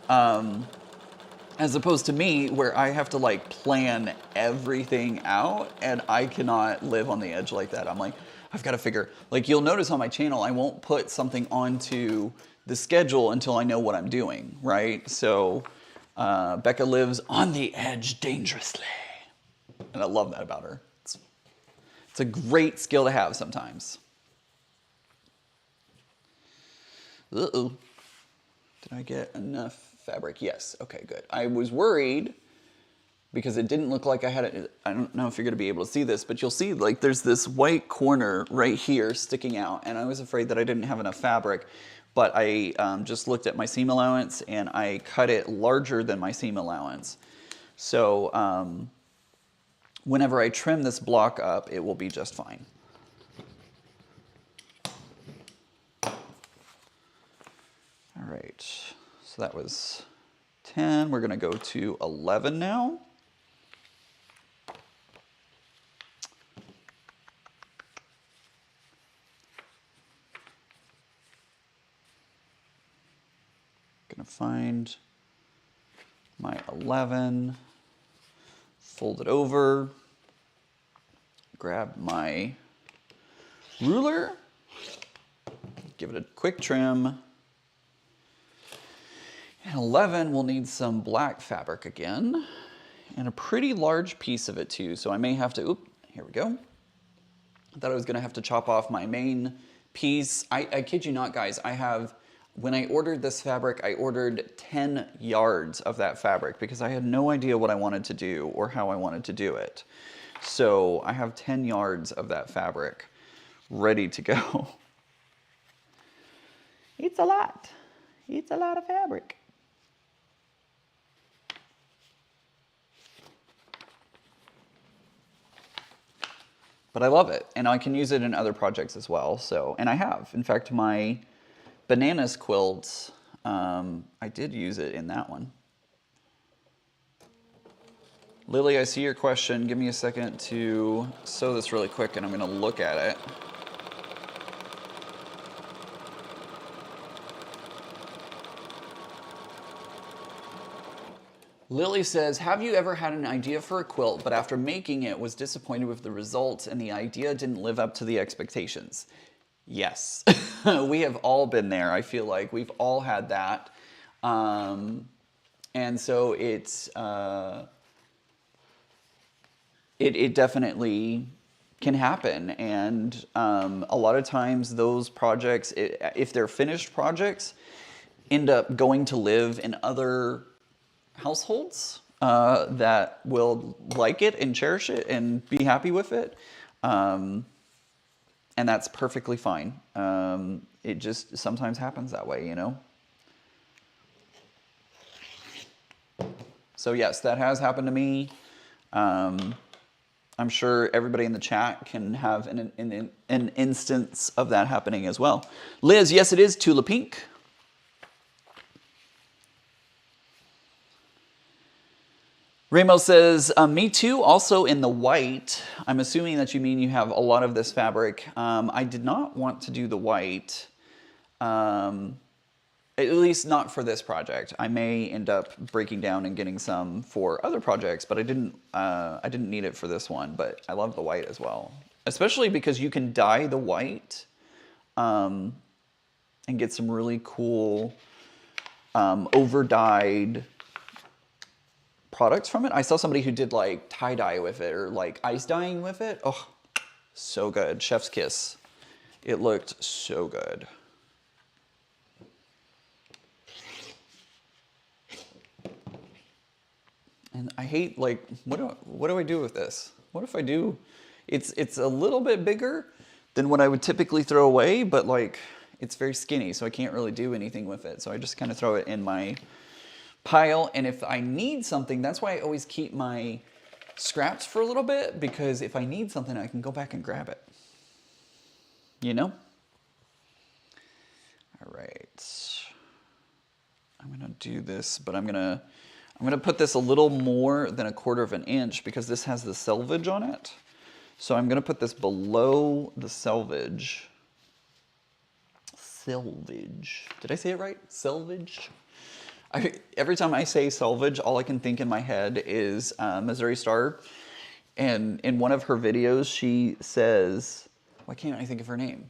As opposed to me, where I have to, like, plan everything out, and I cannot live on the edge like that. I'm like, I've got to figure, like, you'll notice on my channel, I won't put something onto the schedule until I know what I'm doing, right? So Becca lives on the edge dangerously. And I love that about her. It's a great skill to have sometimes. Uh-oh. Did I get enough fabric? Yes. Okay, good. I was worried because it didn't look like I had it. I don't know if you're going to be able to see this, but you'll see, like, there's this white corner right here sticking out, and I was afraid that I didn't have enough fabric. But I just looked at my seam allowance, and I cut it larger than my seam allowance. So whenever I trim this block up, it will be just fine. All right, so that was 10. We're gonna go to 11 now. gonna find my 11, fold it over, grab my ruler, give it a quick trim. And 11 will need some black fabric again, and a pretty large piece of it too. So I may have to, here we go. I thought I was gonna have to chop off my main piece. I kid you not, guys, when I ordered this fabric, I ordered 10 yards of that fabric because I had no idea what I wanted to do or how I wanted to do it. So I have 10 yards of that fabric ready to go. It's a lot. It's a lot of fabric. But I love it, and I can use it in other projects as well. So, and I have. In fact, my bananas quilts, I did use it in that one. Lily, I see your question. Give me a second to sew this really quick, and I'm gonna look at it. Lily says, have you ever had an idea for a quilt, but after making it was disappointed with the results and the idea didn't live up to the expectations? Yes, we have all been there. I feel like we've all had that. And so it definitely can happen. And a lot of times those projects, if they're finished projects, end up going to live in other households that will like it and cherish it and be happy with it. And that's perfectly fine. It just sometimes happens that way, you know? So yes, that has happened to me. I'm sure everybody in the chat can have an instance of that happening as well. Liz, yes, it is Tula Pink. Ramo says, me too, also in the white. I'm assuming that you mean you have a lot of this fabric. I did not want to do the white, at least not for this project. I may end up breaking down and getting some for other projects, but I didn't need it for this one, but I love the white as well. Especially because you can dye the white and get some really cool over-dyed products from it. I saw somebody who did like tie-dye with it or like ice dyeing with it. Oh, so good. Chef's kiss. It looked so good. And I hate, like, what do I do with this? What if I do, it's a little bit bigger than what I would typically throw away, but like it's very skinny, so I can't really do anything with it. So I just kind of throw it in my pile, and if I need something, that's why I always keep my scraps for a little bit, because if I need something, I can go back and grab it. You know? All right. I'm gonna do this, but I'm gonna put this a little more than 1/4 of an inch because this has the selvage on it. So I'm gonna put this below the selvage. Selvage. Did I say it right? Selvage? Every time I say selvage, all I can think in my head is Missouri Star. And in one of her videos, she says, why can't I think of her name?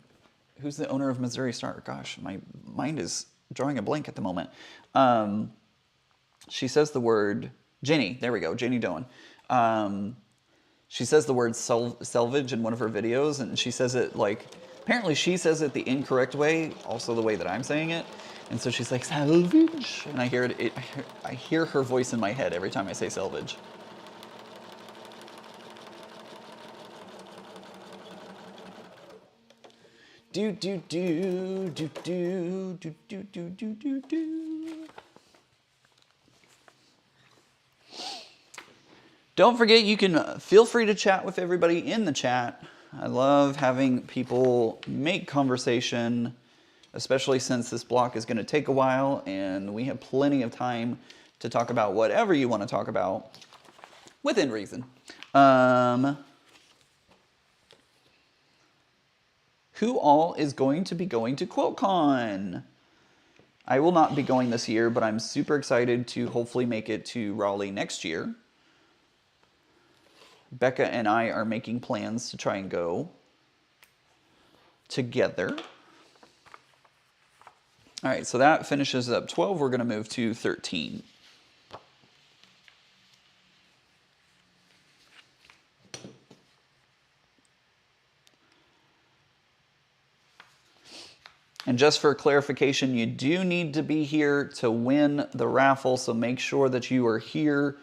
Who's the owner of Missouri Star? Gosh, my mind is drawing a blank at the moment. She says the word, Jenny, there we go, Jenny Doan. She says the word selvage in one of her videos, and she says it like, apparently she says it the incorrect way, also the way that I'm saying it. And so she's like, selvage, and I hear her voice in my head every time I say selvage. Do do do do do do do do do do do. Don't forget, you can feel free to chat with everybody in the chat. I love having people make conversation, especially since this block is going to take a while and we have plenty of time to talk about whatever you want to talk about within reason. Who all is going to be going to QuiltCon? I will not be going this year, but I'm super excited to hopefully make it to Raleigh next year. Becca and I are making plans to try and go together. All right, so that finishes up 12. We're going to move to 13. And just for clarification, you do need to be here to win the raffle, so make sure that you are here,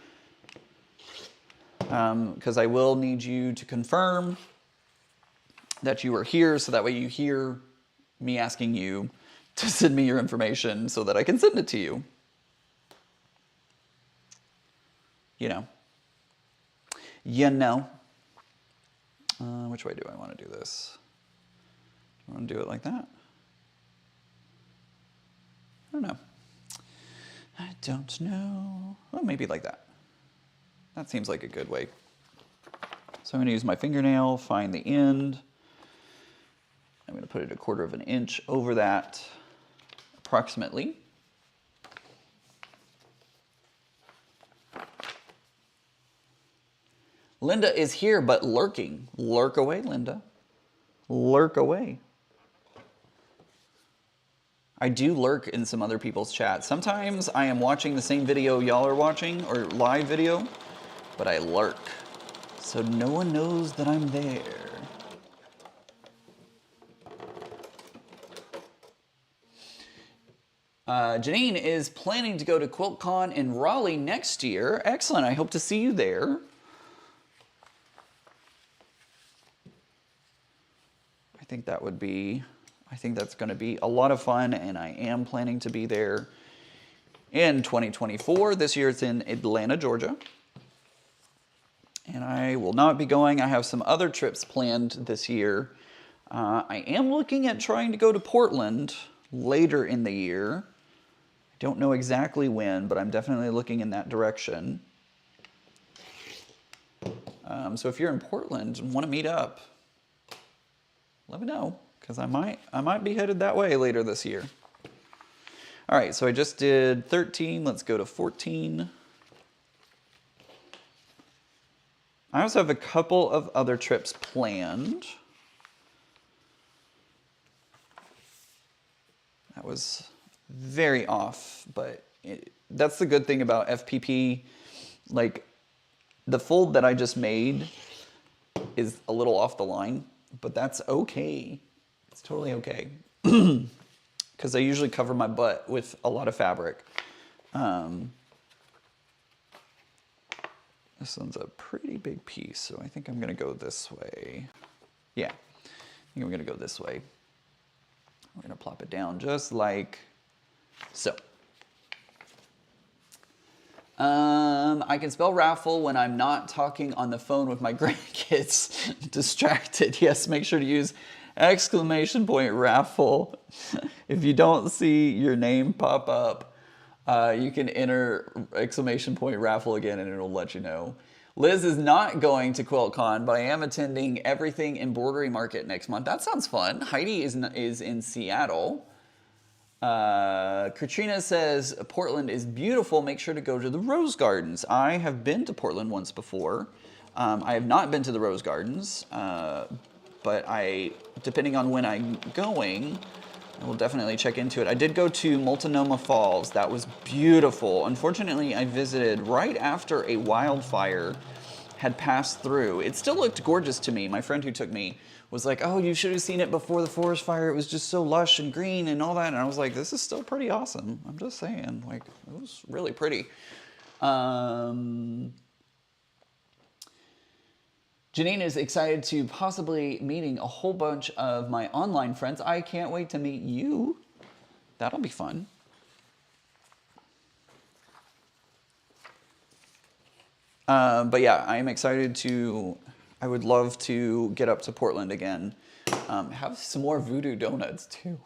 because I will need you to confirm that you are here, so that way you hear me asking you to send me your information so that I can send it to you. You know. You know. Which way do I want to do this? Do I want to do it like that? I don't know. I don't know. Well, maybe like that. That seems like a good way. So I'm going to use my fingernail, find the end. I'm going to put it 1/4 of an inch over that, approximately. Linda is here, but lurking. Lurk away, Linda. Lurk away. I do lurk in some other people's chats. Sometimes I am watching the same video y'all are watching, or live video, but I lurk. So no one knows that I'm there. Janine is planning to go to QuiltCon in Raleigh next year. Excellent, I hope to see you there. I think that's going to be a lot of fun, and I am planning to be there in 2024. This year it's in Atlanta, Georgia. And I will not be going. I have some other trips planned this year. I am looking at trying to go to Portland later in the year. I don't know exactly when, but I'm definitely looking in that direction. So if you're in Portland and want to meet up, let me know, because I might be headed that way later this year. All right, so I just did 13. Let's go to 14. I also have a couple of other trips planned. That was very off, but that's the good thing about FPP. Like, the fold that I just made is a little off the line, but that's okay. It's totally okay. Because I usually cover my butt with a lot of fabric. This one's a pretty big piece, so I think I'm going to go this way. Yeah, I think I'm going to go this way. We're going to plop it down just like so. I can spell raffle when I'm not talking on the phone with my grandkids. Distracted. Yes, make sure to use !raffle. If you don't see your name pop up, you can enter !raffle again and it'll let you know. Liz is not going to QuiltCon, but I am attending Everything Embroidery Market next month. That sounds fun. Heidi is in Seattle. Katrina says, Portland is beautiful. Make sure to go to the Rose Gardens. I have been to Portland once before. I have not been to the Rose Gardens, but depending on when I'm going, I will definitely check into it. I did go to Multnomah Falls. That was beautiful. Unfortunately, I visited right after a wildfire had passed through. It still looked gorgeous to me. My friend who took me was like, oh, you should have seen it before the forest fire. It was just so lush and green and all that. And I was like, this is still pretty awesome. I'm just saying, like, it was really pretty. Janine is excited to possibly meeting a whole bunch of my online friends. I can't wait to meet you. That'll be fun. But yeah, I am excited I would love to get up to Portland again. Have some more voodoo donuts too.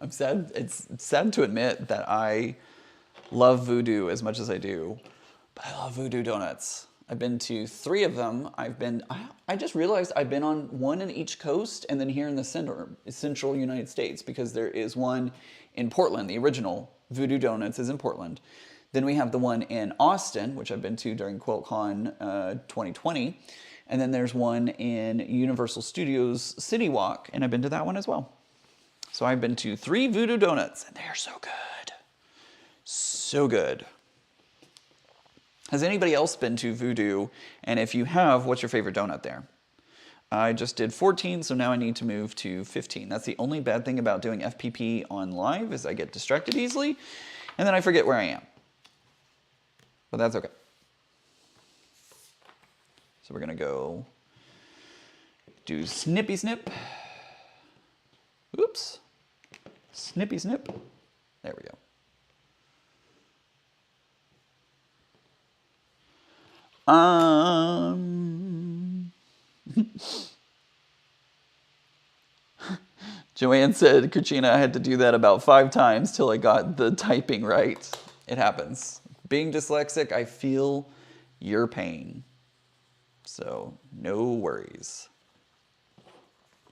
I'm sad. It's sad to admit that I love voodoo as much as I do, but I love voodoo donuts. I've been to 3 of them. I just realized I've been on 1 in each coast and then here in the central United States, because there is one in Portland. The original Voodoo Donuts is in Portland. Then we have the one in Austin, which I've been to during QuiltCon 2020. And then there's one in Universal Studios City Walk, and I've been to that one as well. So I've been to 3 Voodoo Donuts, and they're so good. So good. Has anybody else been to Voodoo? And if you have, what's your favorite donut there? I just did 14, so now I need to move to 15. That's the only bad thing about doing FPP on live, is I get distracted easily, and then I forget where I am. But that's okay. So we're gonna go do snippy snip. Oops. Snippy snip. There we go. Joanne said, Katrina, I had to do that about 5 times till I got the typing right. It happens. Being dyslexic, I feel your pain. So no worries.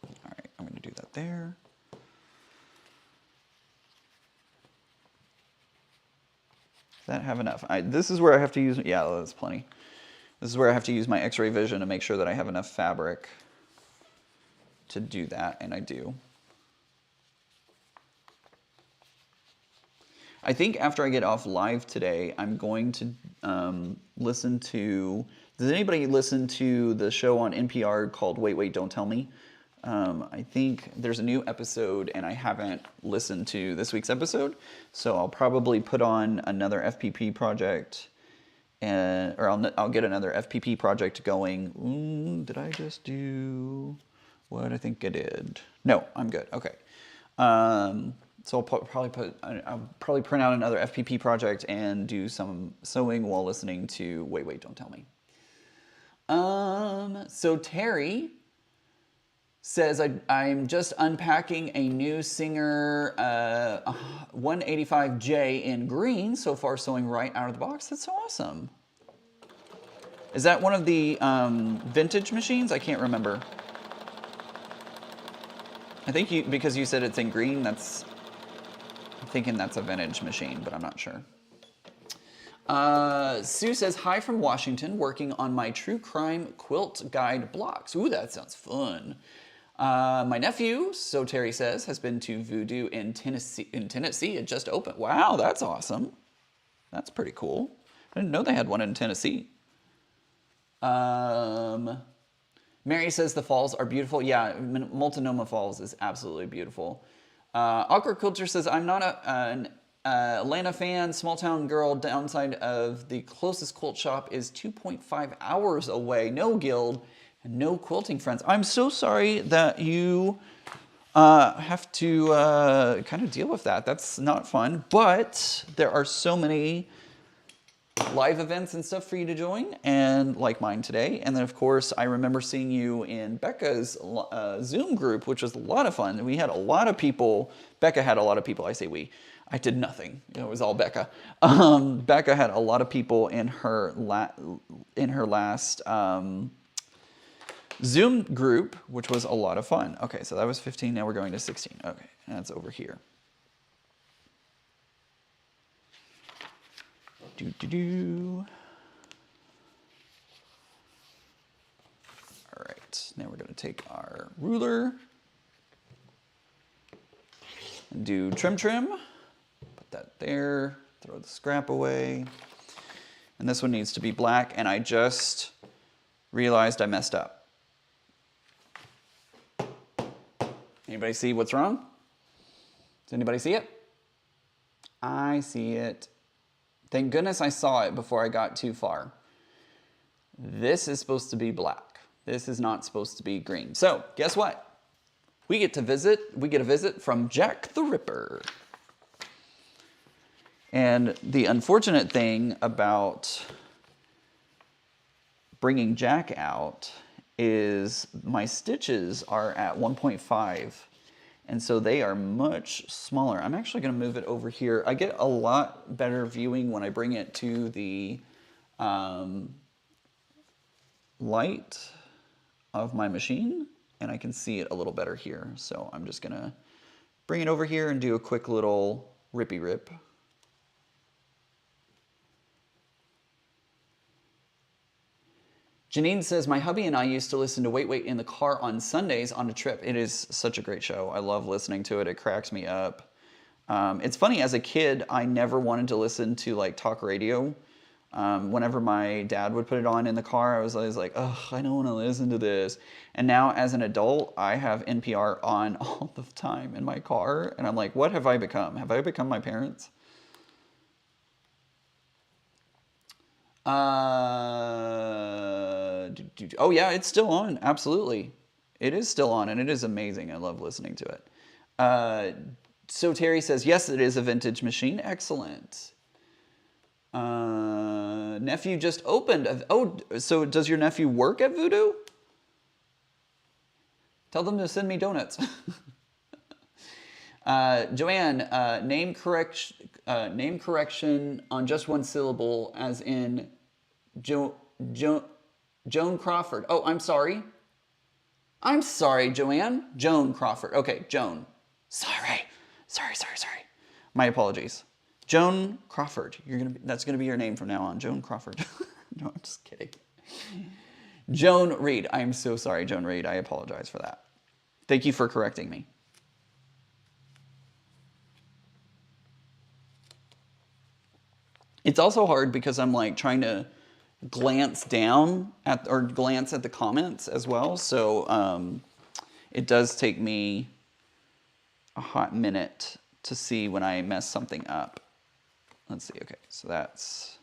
All right, I'm gonna do that there. Does that have enough? This is where I have to use, yeah, that's plenty. This is where I have to use my X-ray vision to make sure that I have enough fabric to do that, and I do. I think after I get off live today, I'm going to listen to, does anybody listen to the show on NPR called Wait, Wait, Don't Tell Me? I think there's a new episode and I haven't listened to this week's episode, so I'll probably put on another FPP project, or I'll get another FPP project going. Did I just do what I think I did? No, I'm good. Okay. So I'll probably print out another FPP project and do some sewing while listening to Wait, Wait, Don't Tell Me. So Terry says, I'm just unpacking a new Singer 185J in green. So far sewing right out of the box. That's so awesome. Is that one of the vintage machines? I can't remember. I think because you said it's in green, I'm thinking that's a vintage machine, but I'm not sure. Sue says, hi from Washington, working on my true crime quilt guide blocks. Ooh, that sounds fun. My nephew, so Terry says, has been to Voodoo in Tennessee. It just opened. Wow, that's awesome. That's pretty cool. I didn't know they had one in Tennessee. Mary says the falls are beautiful. Yeah, Multnomah Falls is absolutely beautiful. Awkward Quilter says, I'm not an Atlanta fan, small town girl. Downside of the closest quilt shop is 2.5 hours away. No guild and no quilting friends. I'm so sorry that you have to kind of deal with that. That's not fun, but there are so many live events and stuff for you to join, and like mine today. And then of course I remember seeing you in Becca's Zoom group, which was a lot of fun. We had a lot of people. Becca had a lot of people. I say we. I did nothing. It was all Becca. Becca had a lot of people in her last Zoom group, which was a lot of fun. Okay, so that was 15. Now we're going to 16. Okay, and that's over here. All right, now we're going to take our ruler and do trim. Put that there, throw the scrap away. And this one needs to be black, and I just realized I messed up. Anybody see what's wrong? Does anybody see it? I see it. Thank goodness I saw it before I got too far. This is supposed to be black. This is not supposed to be green. So guess what? We get a visit from Jack the Ripper. And the unfortunate thing about bringing Jack out is my stitches are at 1.5. And so they are much smaller. I'm actually going to move it over here. I get a lot better viewing when I bring it to the light of my machine, and I can see it a little better here. So I'm just gonna bring it over here and do a quick little rippy rip. Janine says, my hubby and I used to listen to Wait Wait in the car on Sundays on a trip. It is such a great show. I love listening to it. It cracks me up. It's funny, as a kid, I never wanted to listen to like talk radio. Whenever my dad would put it on in the car, I was always like, oh, I don't want to listen to this. And now as an adult, I have NPR on all the time in my car. And I'm like, what have I become? Have I become my parents? Oh yeah, it's still on. Absolutely. It is still on, and it is amazing. I love listening to it. So Terry says, yes, it is a vintage machine. Excellent. Nephew just opened. Oh, so does your nephew work at Voodoo? Tell them to send me donuts. Joanne, name correction on just one syllable, as in Joan Crawford. Oh, I'm sorry. I'm sorry, Joanne. Joan Crawford. Okay, Joan. Sorry. My apologies. Joan Crawford. That's gonna be your name from now on. Joan Crawford. No, I'm just kidding. Joan Reed. I'm so sorry, Joan Reed. I apologize for that. Thank you for correcting me. It's also hard because I'm like trying to glance down at, or glance at the comments as well. So it does take me a hot minute to see when I mess something up. Let's see. Okay, so that's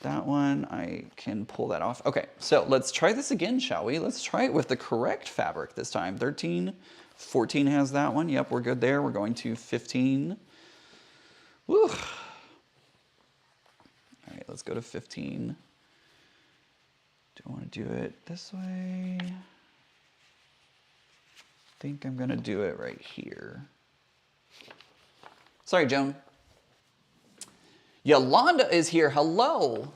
that one. I can pull that off. Okay, so let's try this again, shall we? Let's try it with the correct fabric this time. 13, 14 has that one. Yep, we're good there. We're going to 15. Woo. All right, let's go to 15. Do I want to do it this way? I think I'm gonna do it right here. Sorry, Joan. Yolanda is here. Hello.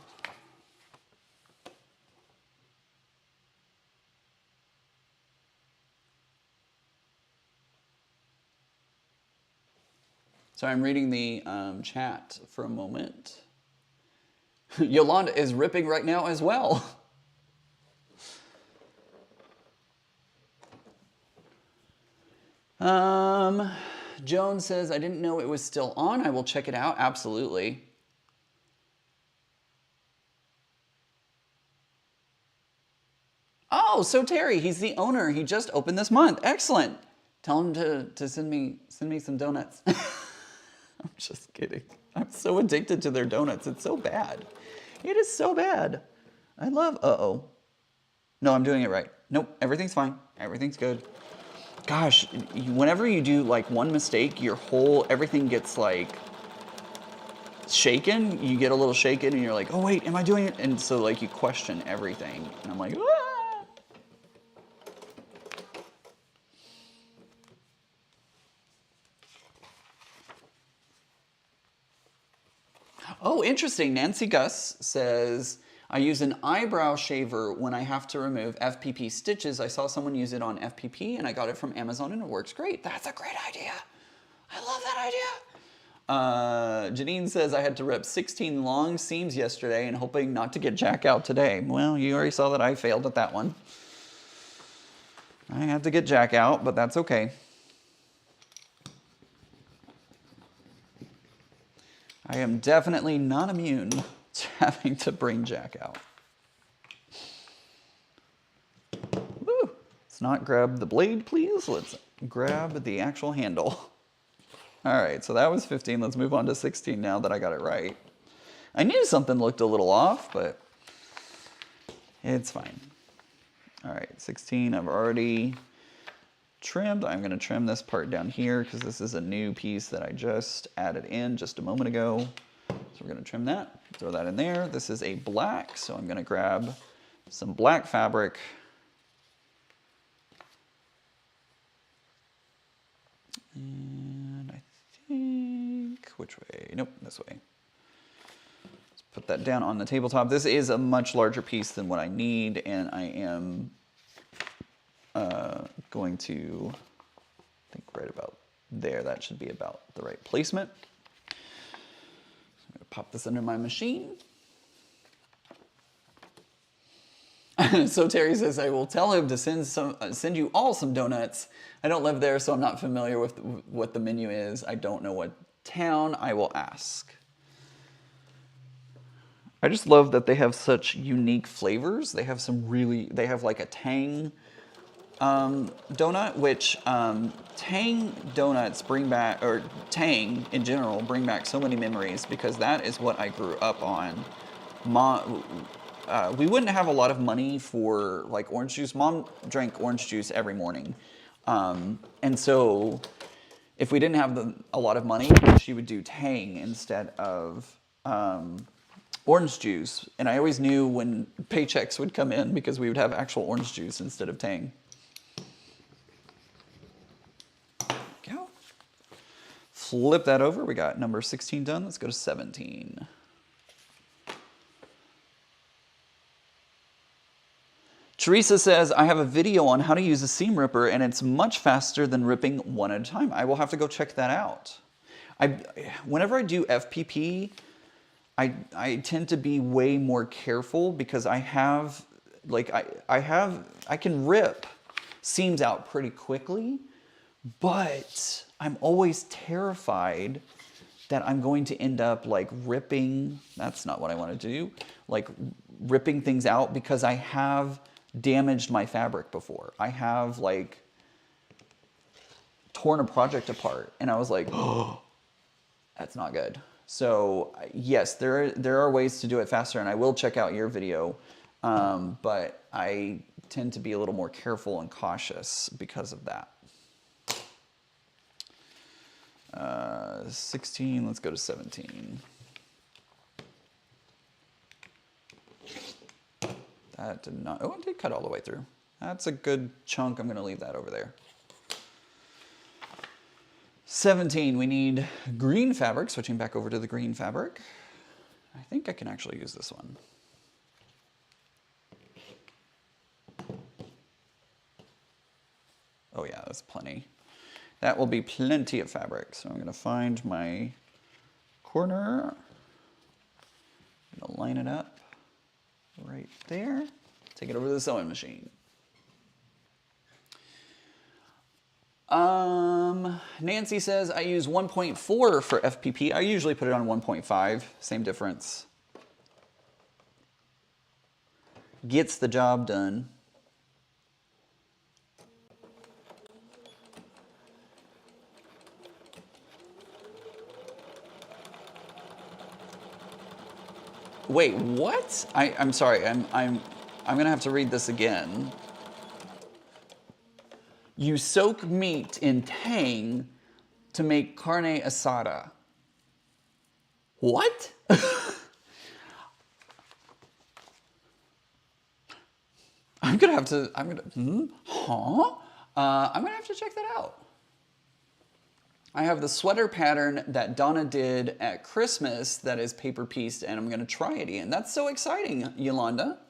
So I'm reading the chat for a moment. Yolanda is ripping right now as well. Joan says, I didn't know it was still on. I will check it out. Absolutely. Oh, so Terry, he's the owner. He just opened this month. Excellent. Tell him to send me some donuts. I'm just kidding. I'm so addicted to their donuts. It's so bad. It is so bad. I love, uh-oh. No, I'm doing it right. Nope, everything's fine. Everything's good. Gosh, whenever you do like one mistake, everything gets like shaken. You get a little shaken and you're like, oh wait, am I doing it? And so like you question everything. And I'm like, ah! Oh, interesting. Nancy Gus says, I use an eyebrow shaver when I have to remove FPP stitches. I saw someone use it on FPP and I got it from Amazon and it works great. That's a great idea. I love that idea. Janine says, I had to rip 16 long seams yesterday and hoping not to get jack out today. Well, you already saw that I failed at that one. I had to get jack out, but that's okay. I am definitely not immune to having to bring jack out. Woo. Let's not grab the blade, please. Let's grab the actual handle. All right, so that was 15. Let's move on to 16 now that I got it right. I knew something looked a little off, but it's fine. All right, 16, I've already trimmed. I'm gonna trim this part down here because this is a new piece that I just added in just a moment ago. So we're gonna trim that, throw that in there. This is a black, so I'm gonna grab some black fabric. And I think, which way? Nope, this way. Let's put put that down on the tabletop. This is a much larger piece than what I need, and I am going to, I think right about there, that should be about the right placement. So I'm going to pop this under my machine. So Terry says, I will tell him to send you all some donuts. I don't live there, so I'm not familiar with what the menu is. I don't know what town. I will ask. I just love that they have such unique flavors. They have they have like a Tang donut, which Tang donuts bring back, or Tang in general, bring back so many memories because that is what I grew up on. We wouldn't have a lot of money for like orange juice. Mom drank orange juice every morning. And so if we didn't have a lot of money, she would do Tang instead of orange juice. And I always knew when paychecks would come in because we would have actual orange juice instead of Tang. Go. Flip that over. We got number 16 done. Let's go to 17. Teresa says, I have a video on how to use a seam ripper and it's much faster than ripping one at a time. I will have to go check that out. Whenever I do FPP, I tend to be way more careful because I have, like, I can rip seams out pretty quickly, but I'm always terrified that I'm going to end up like ripping, that's not what I want to do, like ripping things out because I have damaged my fabric before. I have like torn a project apart and I was like, oh, that's not good. So yes, there are ways to do it faster and I will check out your video, but I tend to be a little more careful and cautious because of that. 16, let's go to 17. That did not, oh, it did cut all the way through. That's a good chunk. I'm going to leave that over there. 17, we need green fabric. Switching back over to the green fabric. I think I can actually use this one. Oh yeah, that's plenty. That will be plenty of fabric. So I'm going to find my corner. I'm going to line it up right there. Take it over to the sewing machine. Nancy says, I use 1.4 for FPP. I usually put it on 1.5, same difference. Gets the job done. Wait, what? I'm sorry. I'm gonna have to read this again. You soak meat in Tang to make carne asada. What? I'm gonna have to check that out. I have the sweater pattern that Donna did at Christmas that is paper pieced and I'm gonna try it again. That's so exciting, Yolanda.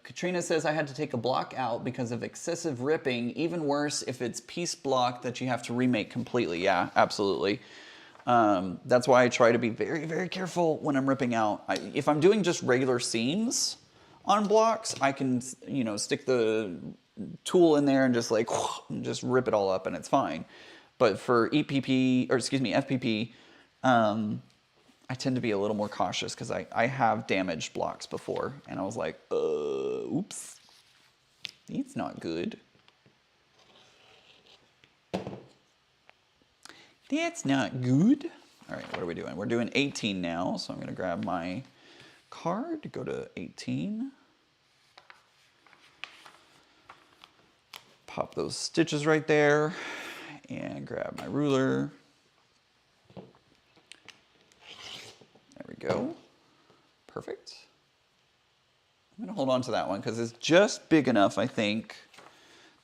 Katrina says, I had to take a block out because of excessive ripping. Even worse if it's piece block that you have to remake completely. Yeah, absolutely. That's why I try to be very, very careful when I'm ripping out. If I'm doing just regular seams on blocks, I can, you know, stick the tool in there and just like, just rip it all up and it's fine. But for FPP, I tend to be a little more cautious because I have damaged blocks before and I was like, oops, it's not good. That's not good. All right, what are we doing? We're doing 18 now, so I'm gonna grab my card to go to 18. Pop those stitches right there and grab my ruler. There we go. Perfect. I'm going to hold on to that one because it's just big enough, I think,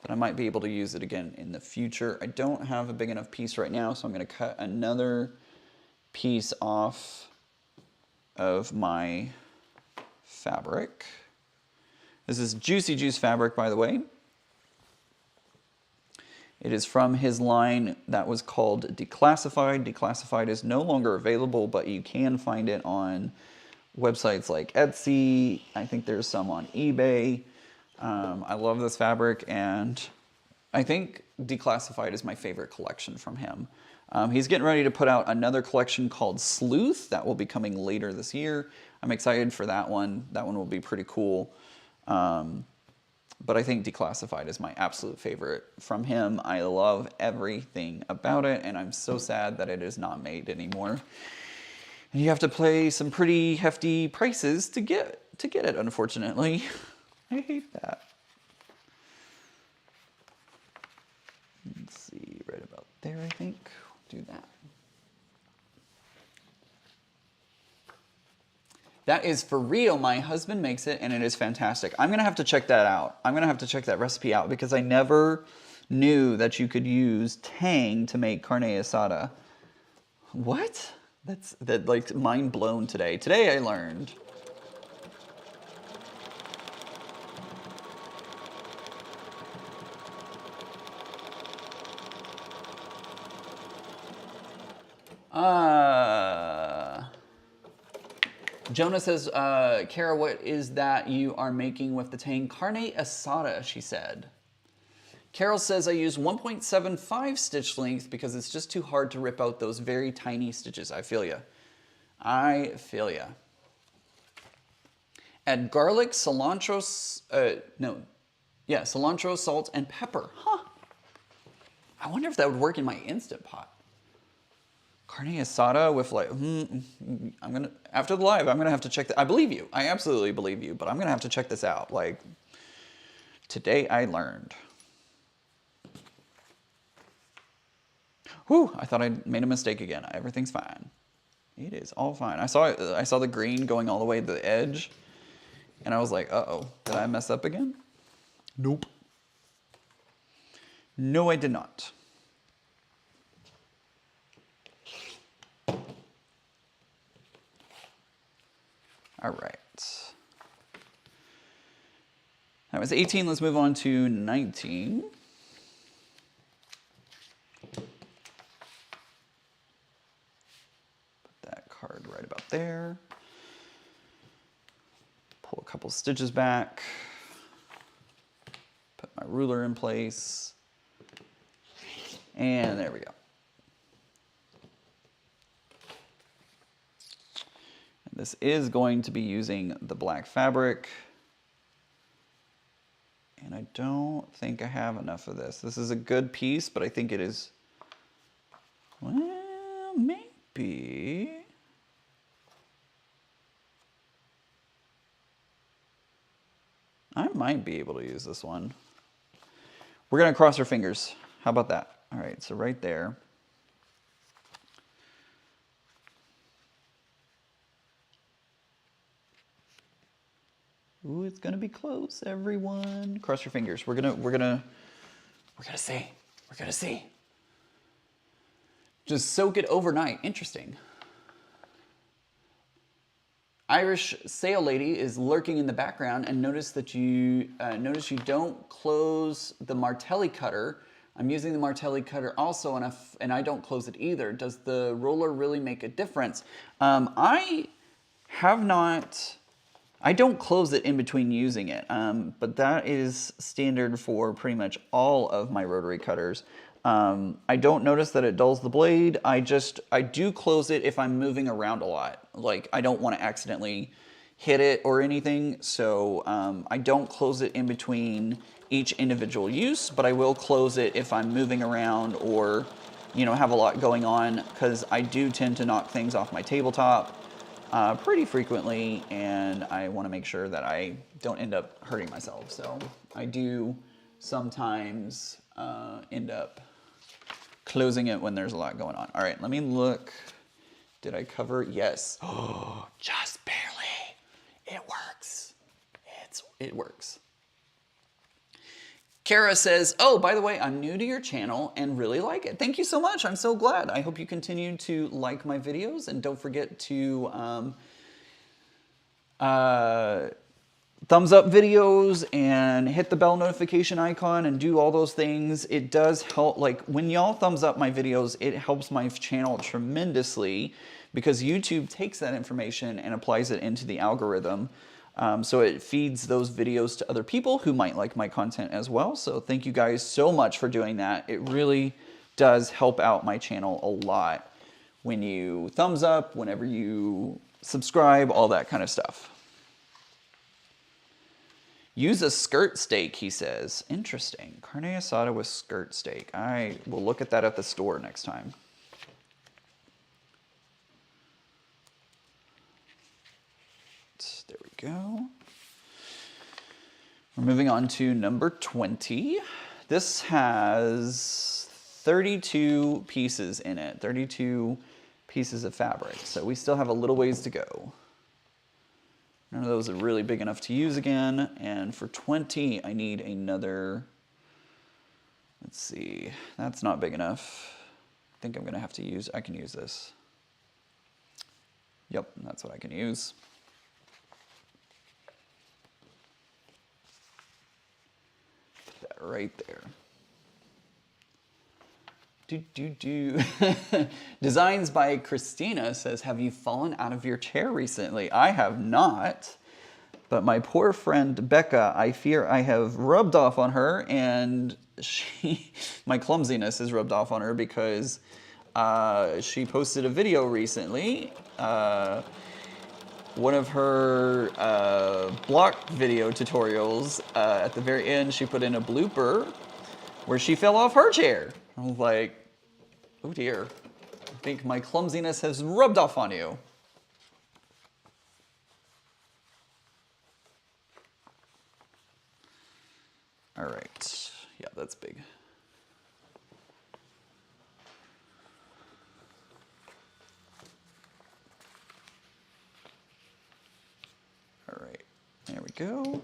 that I might be able to use it again in the future. I don't have a big enough piece right now, so I'm going to cut another piece off of my fabric. This is Juicy Juice fabric, by the way. It is from his line that was called Declassified. Declassified is no longer available, but you can find it on websites like Etsy. I think there's some on eBay. I love this fabric, and I think Declassified is my favorite collection from him. He's getting ready to put out another collection called Sleuth that will be coming later this year. I'm excited for that one. That one will be pretty cool. But I think Declassified is my absolute favorite from him. I love everything about it, and I'm so sad that it is not made anymore. And you have to pay some pretty hefty prices to get it, unfortunately. I hate that. Let's see, right about there, I think. Do that. That is for real. My husband makes it, and it is fantastic. I'm going to have to check that out. I'm going to have to check that recipe out because I never knew that you could use tang to make carne asada. What? That's like mind blown today. Today I learned. Jonah says, Kara, what is that you are making with the tang? Carne asada, she said. Carol says, I use 1.75 stitch length because it's just too hard to rip out those very tiny stitches. I feel ya. I feel ya. Add garlic, cilantro, cilantro, salt, and pepper. Huh. I wonder if that would work in my Instant Pot. Carne asada with like, after the live, I'm gonna have to check that. I believe you. I absolutely believe you, but I'm gonna have to check this out. Like, today I learned. Whew, I thought I made a mistake again. Everything's fine. It is all fine. I saw the green going all the way to the edge, and I was like, uh-oh, did I mess up again? Nope. No, I did not. All right. That was 18. Let's move on to 19. Put that card right about there. Pull a couple stitches back. Put my ruler in place. And there we go. This is going to be using the black fabric. And I don't think I have enough of this. This is a good piece, but I think it is, well, maybe. I might be able to use this one. We're gonna cross our fingers. How about that? All right, so right there. Ooh, it's gonna be close, everyone. Cross your fingers. We're gonna see. We're gonna see. Just soak it overnight. Interesting. Irish Sail Lady is lurking in the background and notice you don't close the Martelli cutter. I'm using the Martelli cutter also, and I don't close it either. Does the roller really make a difference? I don't close it in between using it, but that is standard for pretty much all of my rotary cutters. I don't notice that it dulls the blade. I do close it if I'm moving around a lot. Like, I don't want to accidentally hit it or anything, so I don't close it in between each individual use, but I will close it if I'm moving around or, have a lot going on, because I do tend to knock things off my tabletop pretty frequently, and I want to make sure that I don't end up hurting myself. So I do sometimes end up closing it when there's a lot going on. All right, let me look. Did I cover? Yes. Oh, just barely. It works. It works. Kara says, oh, by the way, I'm new to your channel and really like it. Thank you so much. I'm so glad. I hope you continue to like my videos, and don't forget to thumbs up videos and hit the bell notification icon and do all those things. It does help. Like, when y'all thumbs up my videos, it helps my channel tremendously because YouTube takes that information and applies it into the algorithm. So it feeds those videos to other people who might like my content as well. So thank you guys so much for doing that. It really does help out my channel a lot when you thumbs up, whenever you subscribe, all that kind of stuff. Use a skirt steak, he says. Interesting. Carne asada with skirt steak. I will look at that at the store next time. There we go. We're moving on to number 20. This has 32 pieces in it, 32 pieces of fabric. So we still have a little ways to go. None of those are really big enough to use again. And for 20, I need another, let's see, that's not big enough. I think I'm gonna have to use, I can use this. Yep, that's what I can use. Put that right there. Designs by Christina says, have you fallen out of your chair recently? I have not, but my poor friend Becca, I fear I have rubbed off on her, and my clumsiness has rubbed off on her because she posted a video recently. One of her block video tutorials, at the very end, she put in a blooper where she fell off her chair. I was like, oh dear, I think my clumsiness has rubbed off on you. All right, yeah, that's big. All right, there we go.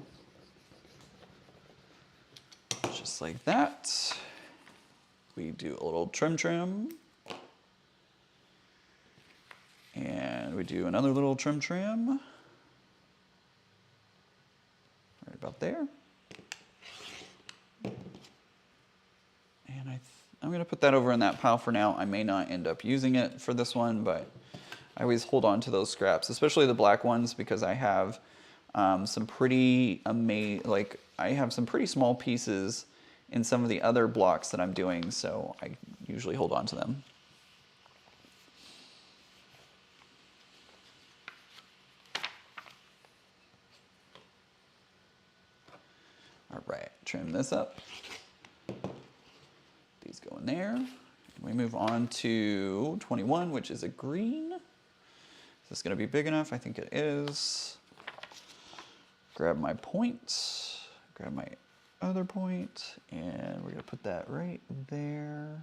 Just like that. We do a little trim, and we do another little trim, right about there. And I'm gonna put that over in that pile for now. I may not end up using it for this one, but I always hold on to those scraps, especially the black ones, because I have some pretty I have some pretty small pieces in some of the other blocks that I'm doing, so I usually hold on to them. All right, trim this up. These go in there. And we move on to 21, which is a green. Is this gonna be big enough? I think it is. Grab my point, grab my other point, and we're gonna put that right there.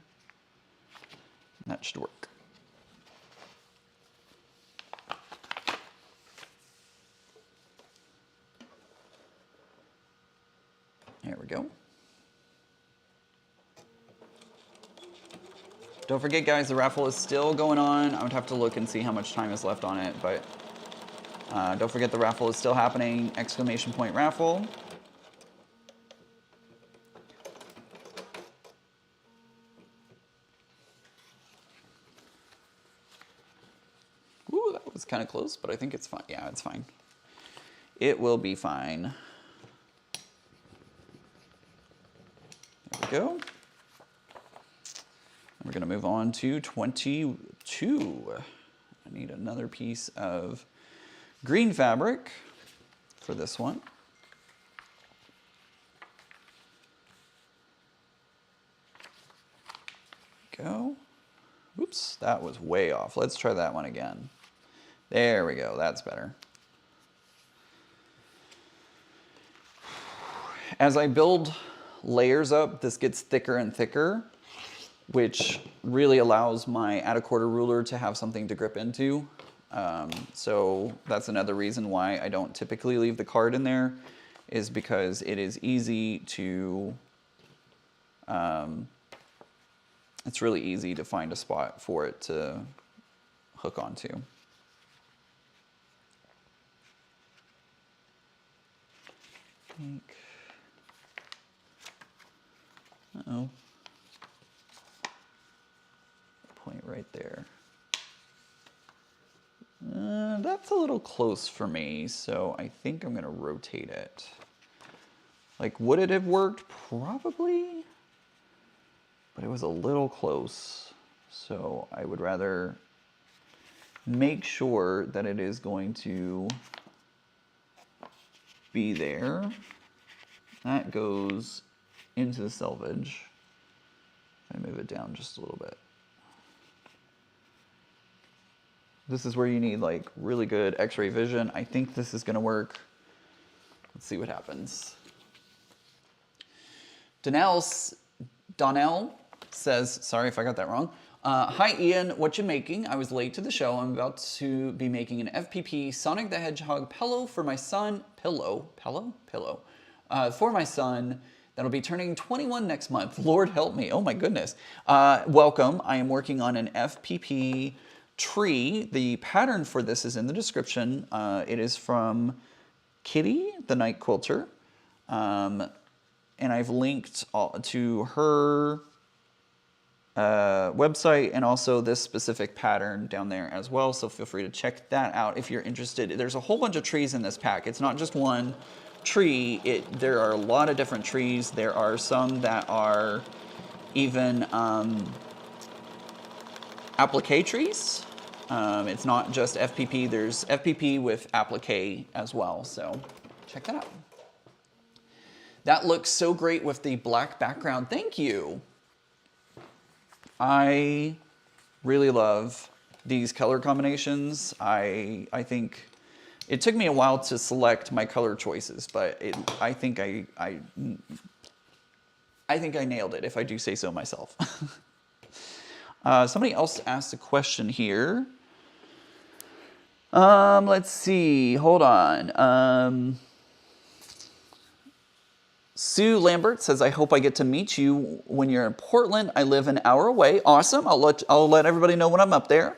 That should work. There we go. Don't forget, guys, the raffle is still going on. I would have to look and see how much time is left on it, but don't forget the raffle is still happening, ! Raffle. Ooh, that was kind of close, but I think it's fine. Yeah, it's fine. It will be fine. There we go. And we're gonna move on to 22. I need another piece of green fabric for this one. Go. Oops, that was way off. Let's try that one again. There we go, that's better. As I build layers up, this gets thicker and thicker, which really allows my add-a-quarter ruler to have something to grip into. So that's another reason why I don't typically leave the card in there, is because it is easy to it's really easy to find a spot for it to hook onto. Uh-oh. Point right there. That's a little close for me, so I think I'm gonna rotate it. Like, would it have worked? Probably, but it was a little close. So I would rather make sure that it is going to be there. That goes into the selvage. I move it down just a little bit. This is where you need like really good x-ray vision. I think this is gonna work. Let's see what happens. Donnell says, sorry if I got that wrong. Hi Ian, what you making? I was late to the show. I'm about to be making an FPP Sonic the Hedgehog pillow for my son. Pillow. For my son that'll be turning 21 next month. Lord help me. Oh my goodness. Welcome. I am working on an FPP tree. The pattern for this is in the description. It is from Kitty, the Night Quilter. And I've linked to her website and also this specific pattern down there as well. So feel free to check that out if you're interested. There's a whole bunch of trees in this pack. It's not just one tree. There are a lot of different trees. There are some that are even applique trees. It's not just FPP. There's FPP with applique as well. So check that out. That looks so great with the black background. Thank you. I really love these color combinations. I think it took me a while to select my color choices, but I think I nailed it, if I do say so myself. Somebody else asked a question here. Let's see. Hold on. Sue Lambert says, I hope I get to meet you when you're in Portland. I live an hour away. Awesome. I'll let everybody know when I'm up there.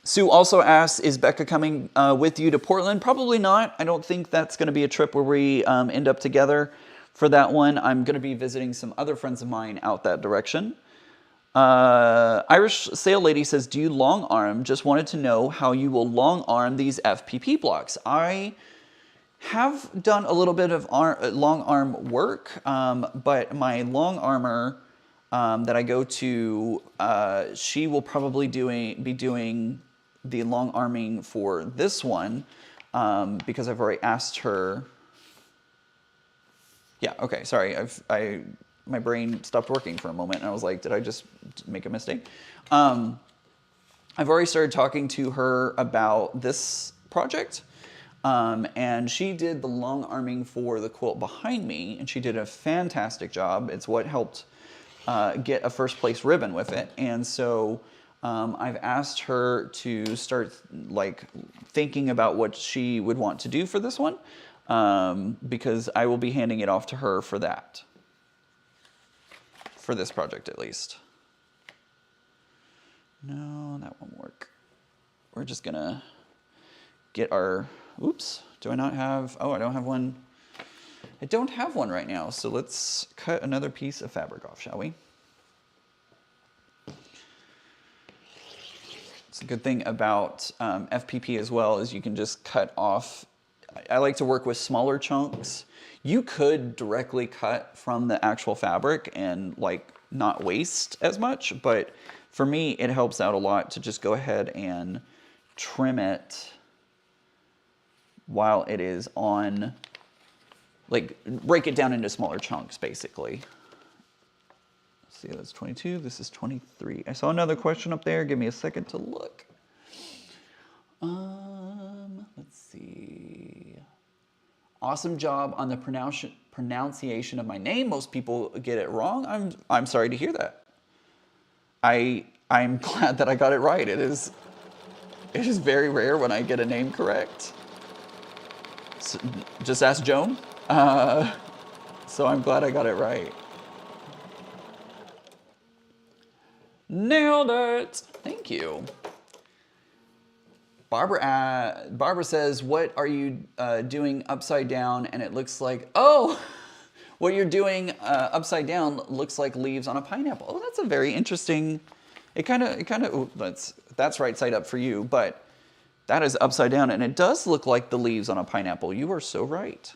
Sue also asks, is Becca coming with you to Portland? Probably not. I don't think that's going to be a trip where we end up together for that one. I'm going to be visiting some other friends of mine out that direction. Irish Sail Lady says, do you long arm? Just wanted to know how you will long arm these FPP blocks. I have done a little bit of long arm work, but my long armor that I go to, she will probably be doing the long arming for this one because I've already asked her. Yeah, okay, sorry. My brain stopped working for a moment and I was like, did I just make a mistake? I've already started talking to her about this project and she did the long arming for the quilt behind me and she did a fantastic job. It's what helped get a first place ribbon with it. And so I've asked her to start like thinking about what she would want to do for this one because I will be handing it off to her for that. For this project, at least. No, that won't work. We're just gonna get our, oops, do I not have, oh, I don't have one. I don't have one right now, so let's cut another piece of fabric off, shall we? It's a good thing about FPP as well is you can just cut off. I like to work with smaller chunks. You could directly cut from the actual fabric and like not waste as much, but for me, it helps out a lot to just go ahead and trim it while it is on, like break it down into smaller chunks basically. Let's see, that's 22, this is 23. I saw another question up there, give me a second to look. Let's see. Awesome job on the pronunciation of my name. Most people get it wrong. I'm sorry to hear that. I'm glad that I got it right. It is very rare when I get a name correct. Just ask Joan. So I'm glad I got it right. Nailed it. Thank you. Barbara says, what are you doing upside down? And it looks like, oh, what you're doing upside down looks like leaves on a pineapple. Oh, that's a very interesting, that's right side up for you, but that is upside down and it does look like the leaves on a pineapple. You are so right.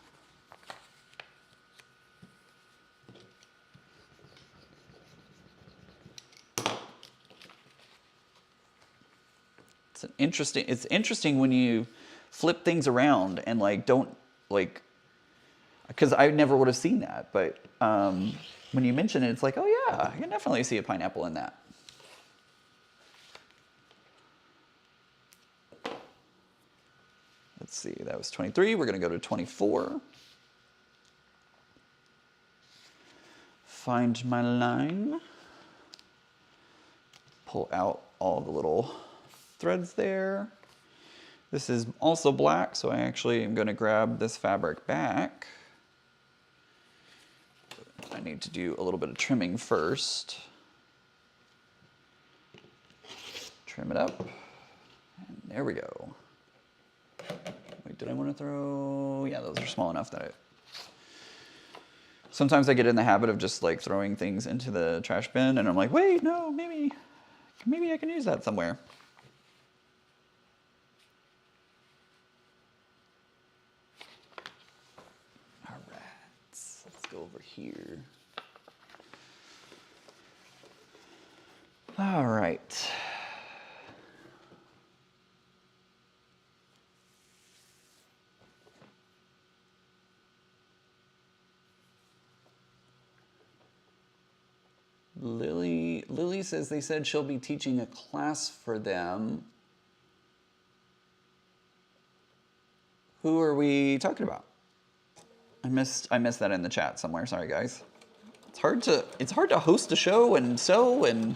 It's interesting when you flip things around and like don't like, because I never would have seen that, but when you mention it, it's like, oh yeah, I can definitely see a pineapple in that. Let's see, that was 23. We're going to go to 24. Find my line. Pull out all the little threads there. This is also black, so I actually am going to grab this fabric back. I need to do a little bit of trimming first. Trim it up, and there we go. Wait, did I want to throw? Yeah, those are small enough that sometimes I get in the habit of just like throwing things into the trash bin, and I'm like, wait, no, maybe I can use that somewhere. All right, let's go over here. All right. Lily says they said she'll be teaching a class for them. Who are we talking about? I missed that in the chat somewhere. Sorry, guys. It's hard to host a show and sew and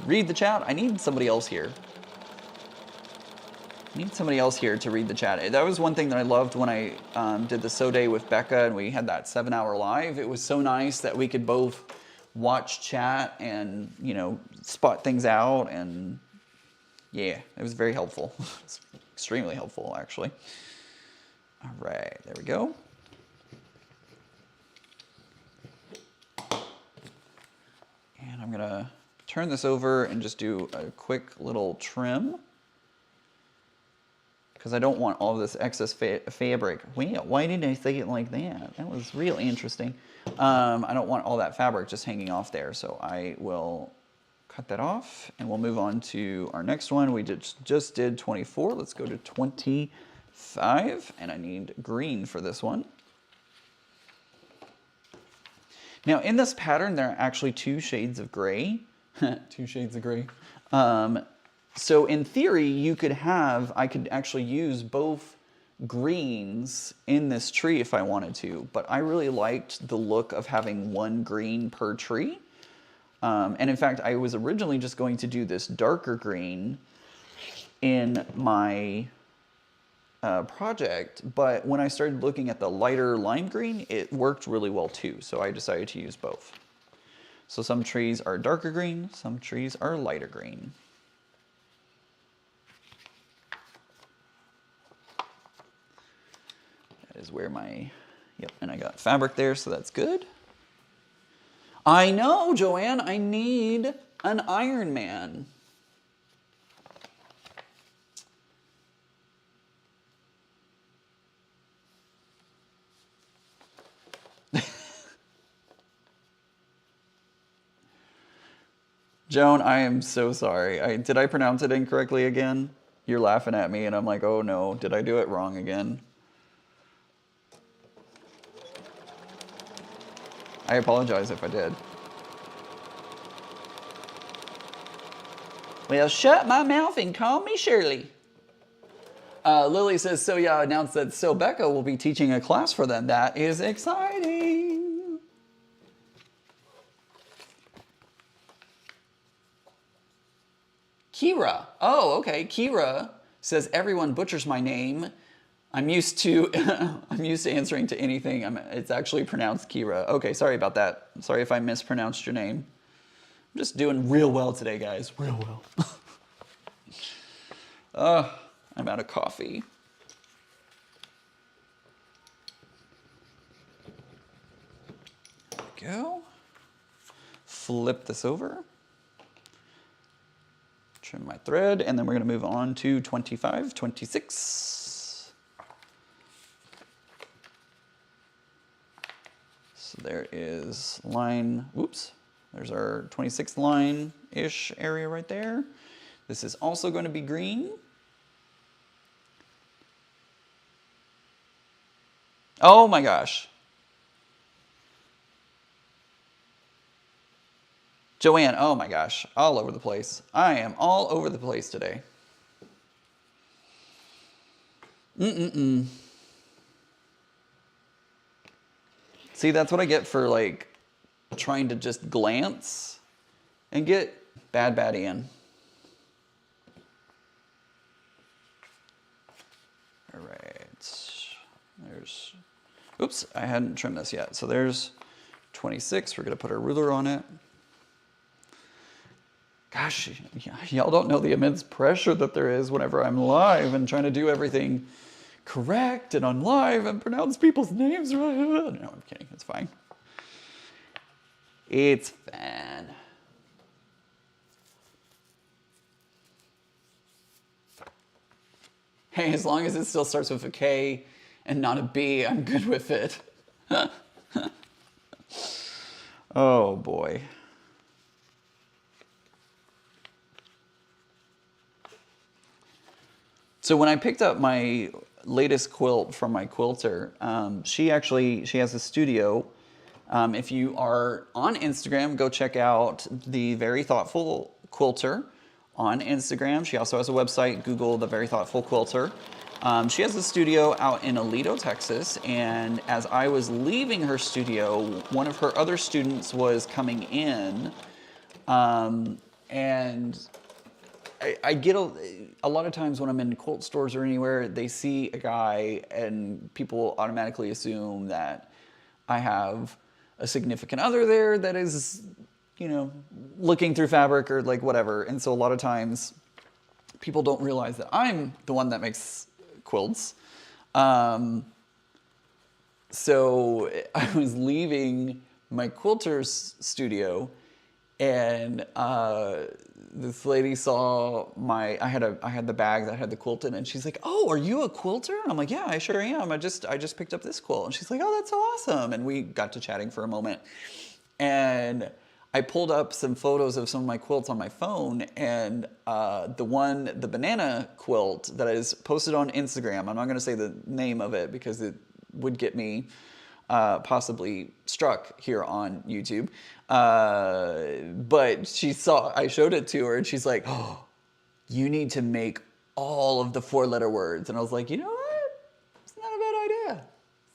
read the chat. I need somebody else here. I need somebody else here to read the chat. That was one thing that I loved when I did the sew day with Becca and we had that 7-hour live. It was so nice that we could both watch chat and, you know, spot things out, and yeah, it was very helpful. It's extremely helpful, actually. All right, there we go. And I'm gonna turn this over and just do a quick little trim because I don't want all of this excess fabric. Wait, why didn't I say it like that? That was real interesting. I don't want all that fabric just hanging off there, so I will cut that off and we'll move on to our next one. We just did 24. Let's go to 25, and I need green for this one. Now in this pattern, there are actually 2 shades of gray. 2 shades of gray. So in theory, I could actually use both greens in this tree if I wanted to, but I really liked the look of having 1 green per tree. And in fact, I was originally just going to do this darker green in my project, but when I started looking at the lighter lime green, it worked really well too, so I decided to use both. So some trees are darker green, some trees are lighter green. Is where my, yep, and I got fabric there, so that's good. I know, Joanne, I need an Iron Man. Joan, I am so sorry. Did I pronounce it incorrectly again? You're laughing at me, and I'm like, oh no, did I do it wrong again? I apologize if I did. Well, shut my mouth and call me Shirley. Lily says, so yeah, announced that So Becca will be teaching a class for them. That is exciting. Kira. Oh, okay. Kira says, everyone butchers my name. I'm used to I'm used to answering to anything. It's actually pronounced Kira. Okay, sorry about that. Sorry if I mispronounced your name. I'm just doing real well today, guys. Real well. I'm out of coffee. There we go. Flip this over. Trim my thread, and then we're going to move on to 25, 26. So there is line, oops, there's our 26th line-ish area right there. This is also going to be green. Oh my gosh. Joanne, oh my gosh, all over the place. I am all over the place today. See, that's what I get for like trying to just glance and get bad Ian. All right, there's, oops, I hadn't trimmed this yet. So there's 26, we're gonna put our ruler on it. Gosh, y'all don't know the immense pressure that there is whenever I'm live and trying to do everything correct and on live and pronounce people's names right. No, I'm kidding. It's fine. It's fine. Hey, as long as it still starts with a K and not a B, I'm good with it. Oh, boy. So when I picked up my latest quilt from my quilter, she has a studio. If you are on Instagram, go check out the Very Thoughtful Quilter on Instagram. She also has a website. Google the Very Thoughtful Quilter. She has a studio out in Aledo, Texas, and as I was leaving her studio, one of her other students was coming in, and I get a lot of times when I'm in quilt stores or anywhere, they see a guy and people automatically assume that I have a significant other there that is, you know, looking through fabric or like whatever. And so a lot of times people don't realize that I'm the one that makes quilts. So I was leaving my quilter's studio and this lady saw I had the bag that had the quilt in it, and she's like, "Oh, are you a quilter?" And I'm like, "Yeah, I sure am. I just picked up this quilt." And she's like, "Oh, that's so awesome." And we got to chatting for a moment. And I pulled up some photos of some of my quilts on my phone, and the banana quilt that is posted on Instagram, I'm not going to say the name of it because it would get me possibly struck here on YouTube. But I showed it to her and she's like, "Oh, you need to make all of the 4-letter words." And I was like, you know what? It's not a bad idea.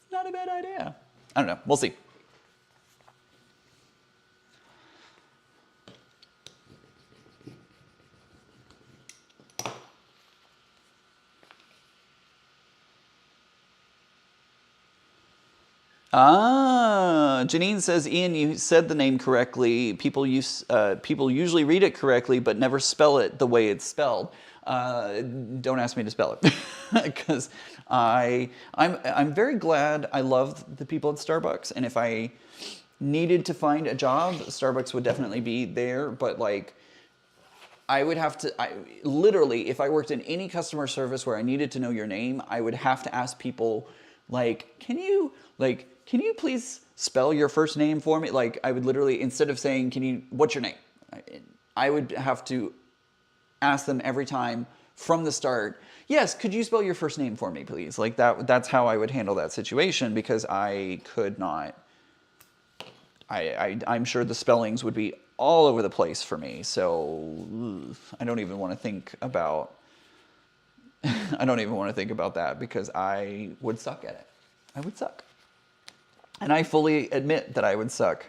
It's not a bad idea. I don't know. We'll see. Janine says, "Ian, you said the name correctly. People usually read it correctly, but never spell it the way it's spelled." Don't ask me to spell it, because I'm very glad. I love the people at Starbucks, and if I needed to find a job, Starbucks would definitely be there. But like, I would have to, literally, if I worked in any customer service where I needed to know your name, I would have to ask people, like, can you please spell your first name for me? Like, I would literally, instead of saying, what's your name? I would have to ask them every time from the start, "Yes, could you spell your first name for me, please?" Like that's how I would handle that situation, because I could not, I'm sure the spellings would be all over the place for me. So I don't even want to think about, that, because I would suck at it. I would suck. And I fully admit that I would suck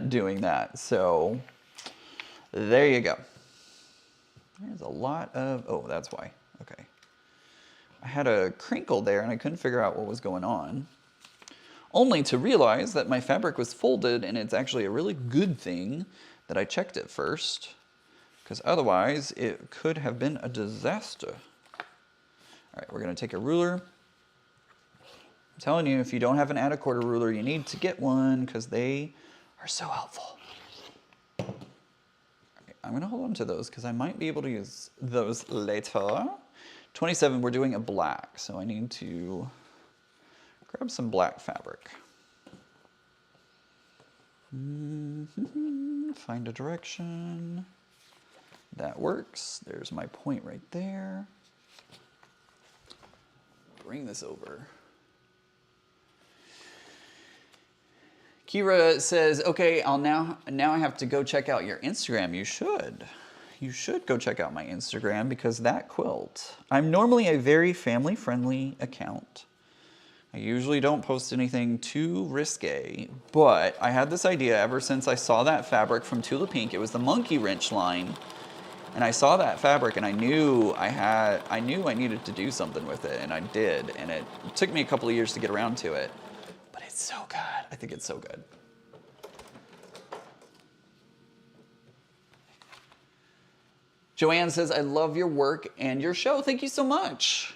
doing that. So there you go. There's a lot of, oh, that's why. Okay. I had a crinkle there and I couldn't figure out what was going on. Only to realize that my fabric was folded, and it's actually a really good thing that I checked it first, because otherwise it could have been a disaster. All right, we're gonna take a ruler. I'm telling you, if you don't have an add-a-quarter ruler, you need to get one because they are so helpful. All right, I'm gonna hold on to those because I might be able to use those later. 27, we're doing a black, so I need to grab some black fabric. Find a direction. That works. There's my point right there. Bring this over. Kira says, okay, now I have to go check out your Instagram. You should. You should go check out my Instagram because that quilt. I'm normally a very family-friendly account. I usually don't post anything too risque, but I had this idea ever since I saw that fabric from Tula Pink. It was the monkey wrench line. And I saw that fabric and I knew I needed to do something with it, and I did. And it took me a couple of years to get around to it, but it's so good. I think it's so good. Joanne says, I love your work and your show. Thank you so much.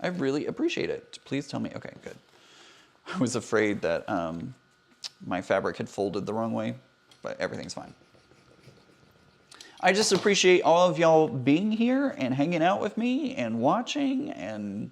I really appreciate it. Please tell me. Okay, good. I was afraid that my fabric had folded the wrong way, but everything's fine. I just appreciate all of y'all being here and hanging out with me and watching and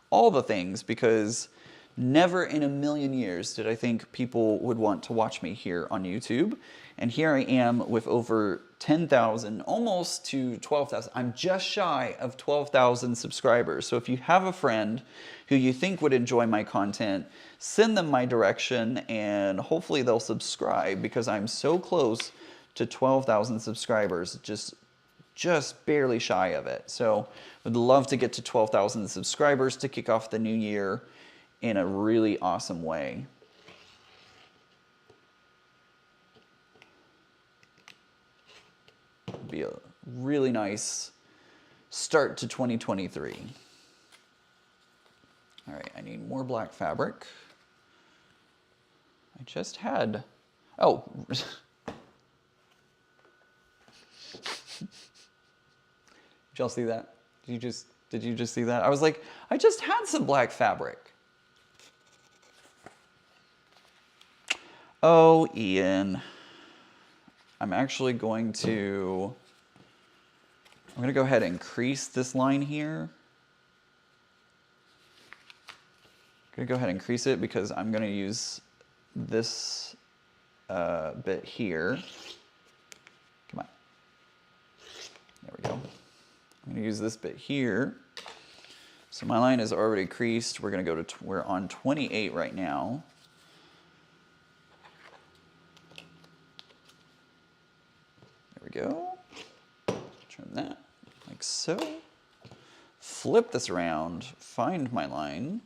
all the things, because never in a million years did I think people would want to watch me here on YouTube. And here I am with over 10,000, almost to 12,000. I'm just shy of 12,000 subscribers. So if you have a friend who you think would enjoy my content, send them my direction and hopefully they'll subscribe, because I'm so close to 12,000 subscribers, just barely shy of it. So I'd love to get to 12,000 subscribers to kick off the new year in a really awesome way. It'd be a really nice start to 2023. All right, I need more black fabric. I just had, oh. Did y'all see that? Did you just see that? I was like, I just had some black fabric. Oh, Ian. I'm actually going to go ahead and crease this line here. I'm gonna go ahead and crease it because I'm gonna use this bit here. Come on. There we go. I'm gonna use this bit here. So my line is already creased. We're gonna go to, we're on 28 right now. There we go. Trim that like so. Flip this around, find my line.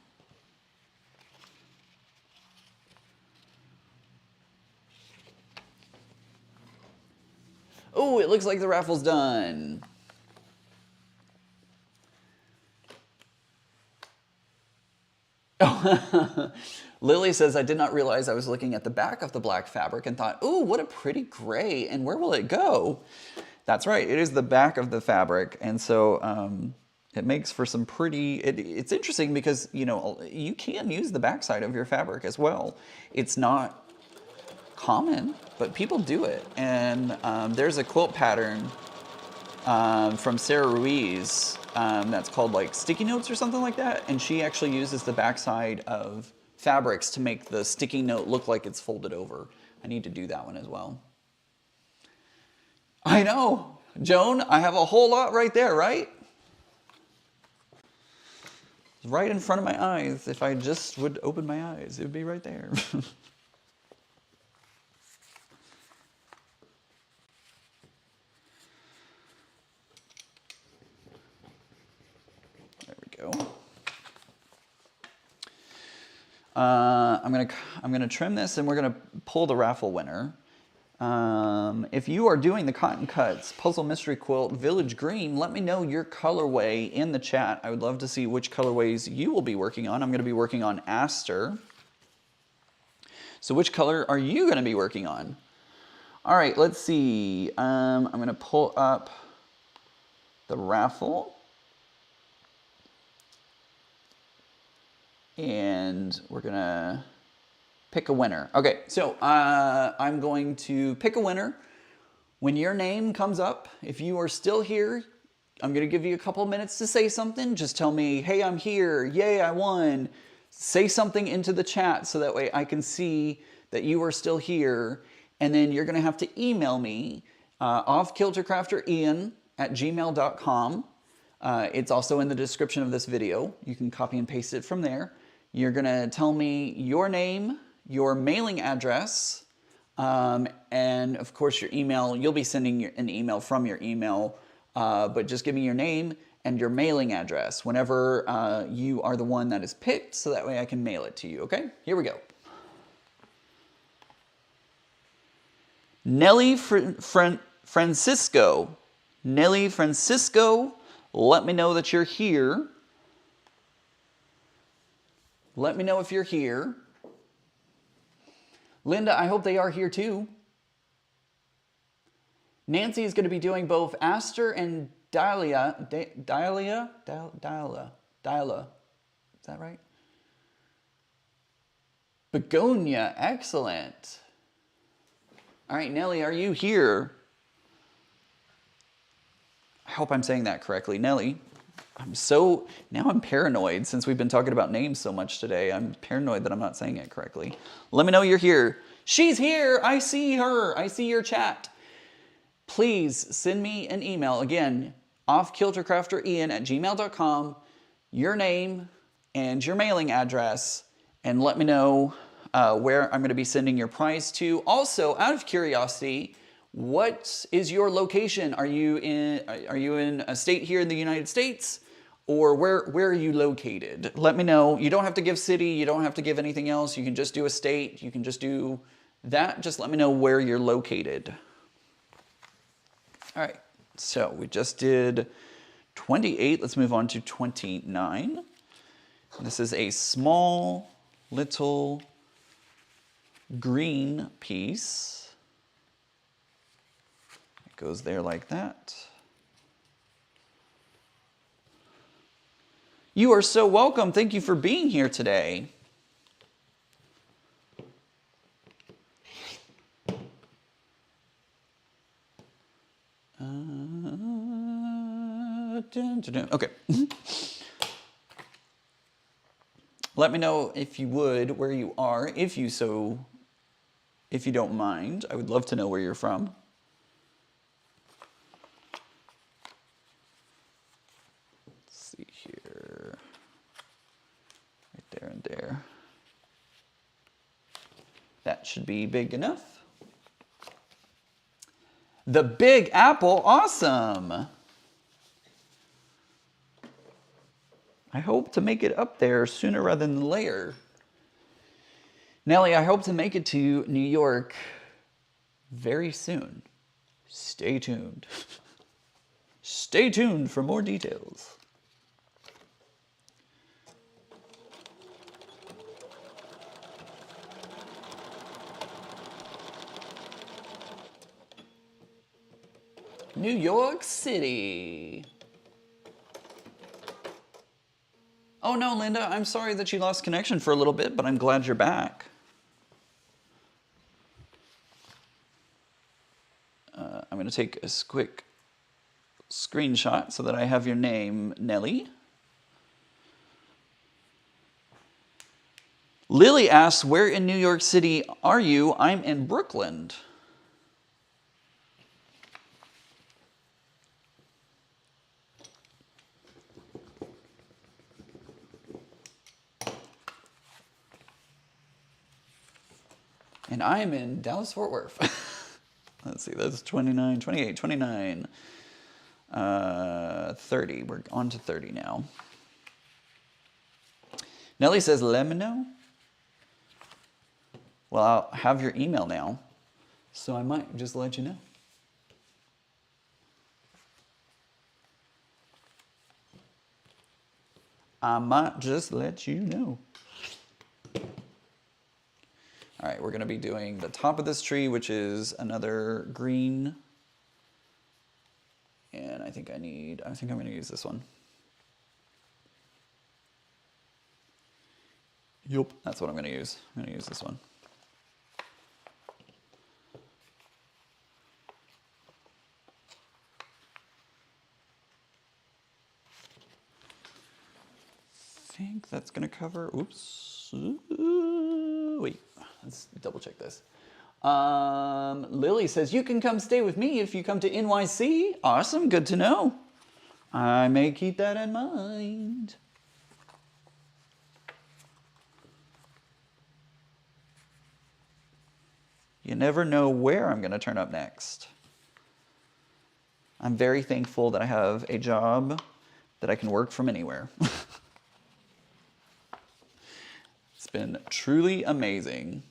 Oh, it looks like the raffle's done. Lily says, I did not realize I was looking at the back of the black fabric and thought, ooh, what a pretty gray, and where will it go? That's right, it is the back of the fabric, and so it makes for some pretty, it's interesting because, you know, you can use the backside of your fabric as well. It's not common, but people do it, and there's a quilt pattern from Sarah Ruiz that's called like sticky notes or something like that, and she actually uses the backside of fabrics to make the sticky note look like it's folded over. I need to do that one as well. I know, Joan, I have a whole lot right there, right? Right in front of my eyes. If I just would open my eyes, it would be right there. Go. I'm gonna trim this, and we're gonna pull the raffle winner. If you are doing the Cotton Cuts Puzzle Mystery Quilt Village Green, let me know your colorway in the chat. I would love to see which colorways you will be working on. I'm going to be working on Aster. So which color are you going to be working on? All right, let's see. I'm going to pull up the Raffle. And we're going to pick a winner. Okay, so I'm going to pick a winner. When your name comes up, if you are still here, I'm going to give you a couple minutes to say something. Just tell me, hey, I'm here. Yay, I won. Say something into the chat so that way I can see that you are still here. And then you're going to have to email me, offkiltercrafterian@gmail.com. It's also in the description of this video. You can copy and paste it from there. You're going to tell me your name, your mailing address, and of course your email. You'll be sending an email from your email, but just give me your name and your mailing address whenever you are the one that is picked, so that way I can mail it to you, okay? Here we go. Nelly Francisco. Nelly Francisco, let me know that you're here. Let me know if you're here. Linda, I hope they are here too. Nancy is going to be doing both Aster and Dahlia. Dahlia? Is that right? Begonia, excellent. All right, Nelly, are you here? I hope I'm saying that correctly. Nelly, now I'm paranoid since we've been talking about names so much today. I'm paranoid that I'm not saying it correctly. Let me know you're here. She's here. I see her. I see your chat. Please send me an email. Again, offkiltercrafterian@gmail.com, your name and your mailing address, and let me know where I'm going to be sending your prize to. Also, out of curiosity, what is your location? Are you in a state here in the United States? Or where are you located? Let me know. You don't have to give city. You don't have to give anything else. You can just do a state. You can just do that. Just let me know where you're located. All right. So we just did 28. Let's move on to 29. This is a small little green piece. It goes there like that. You are so welcome. Thank you for being here today. Okay. Let me know if you would, where you are, if you don't mind. I would love to know where you're from. Let's see here. Right there and there. That should be big enough. The Big Apple, awesome. I hope to make it up there sooner rather than later. Nelly, I hope to make it to New York very soon. Stay tuned. Stay tuned for more details. New York City. Oh no, Linda, I'm sorry that you lost connection for a little bit, but I'm glad you're back. I'm going to take a quick screenshot so that I have your name, Nelly. Lily asks, where in New York City are you? I'm in Brooklyn. And I am in Dallas-Fort Worth. Let's see, that's 29, 28, 29, 30. We're on to 30 now. Nelly says, let me know. Well, I'll have your email now. So I might just let you know. I might just let you know. All right, we're gonna be doing the top of this tree, which is another green. And I think I'm gonna use this one. Yup, that's what I'm gonna use. I'm gonna use this one. I think that's gonna cover, oops, wait, let's double check this. Lily says, you can come stay with me if you come to NYC. Awesome, good to know. I may keep that in mind. You never know where I'm gonna turn up next. I'm very thankful that I have a job that I can work from anywhere. It's been truly amazing.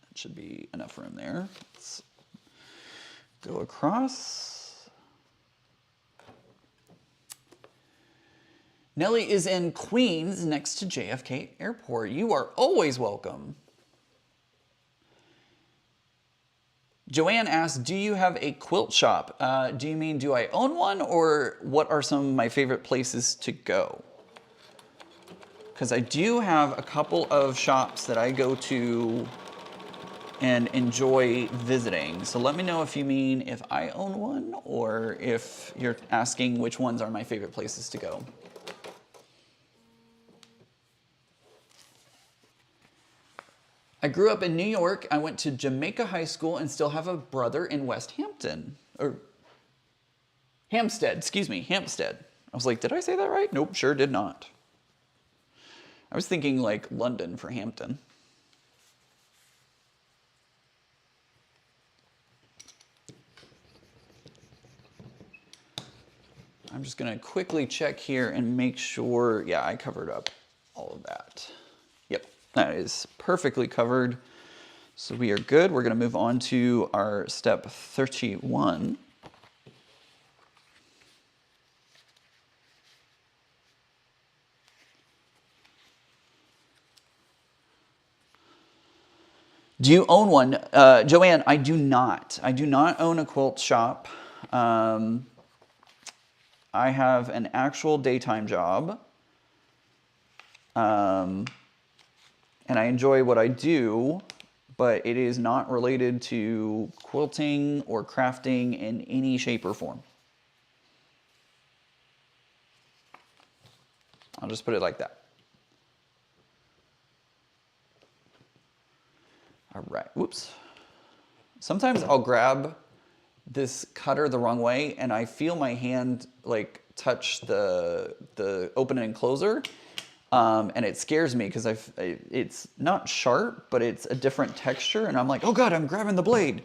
That should be enough room there. Let's go across. Nellie is in Queens next to JFK Airport. You are always welcome. Joanne asks, do you have a quilt shop? Do you mean, do I own one, or what are some of my favorite places to go? Because I do have a couple of shops that I go to and enjoy visiting. So let me know if you mean if I own one, or if you're asking which ones are my favorite places to go. I grew up in New York. I went to Jamaica High School and still have a brother in West Hampton. Or Hampstead, excuse me, Hampstead. I was like, did I say that right? Nope, sure did not. I was thinking like London for Hampton. I'm just gonna quickly check here and make sure, yeah, I covered up all of that. Yep, that is perfectly covered. So we are good. We're gonna move on to our step 31. Do you own one? Joanne, I do not. I do not own a quilt shop. I have an actual daytime job. And I enjoy what I do, but it is not related to quilting or crafting in any shape or form. I'll just put it like that. All right, whoops. Sometimes I'll grab this cutter the wrong way and I feel my hand like touch the open and closer. And it scares me because it's not sharp, but it's a different texture. And I'm like, oh God, I'm grabbing the blade.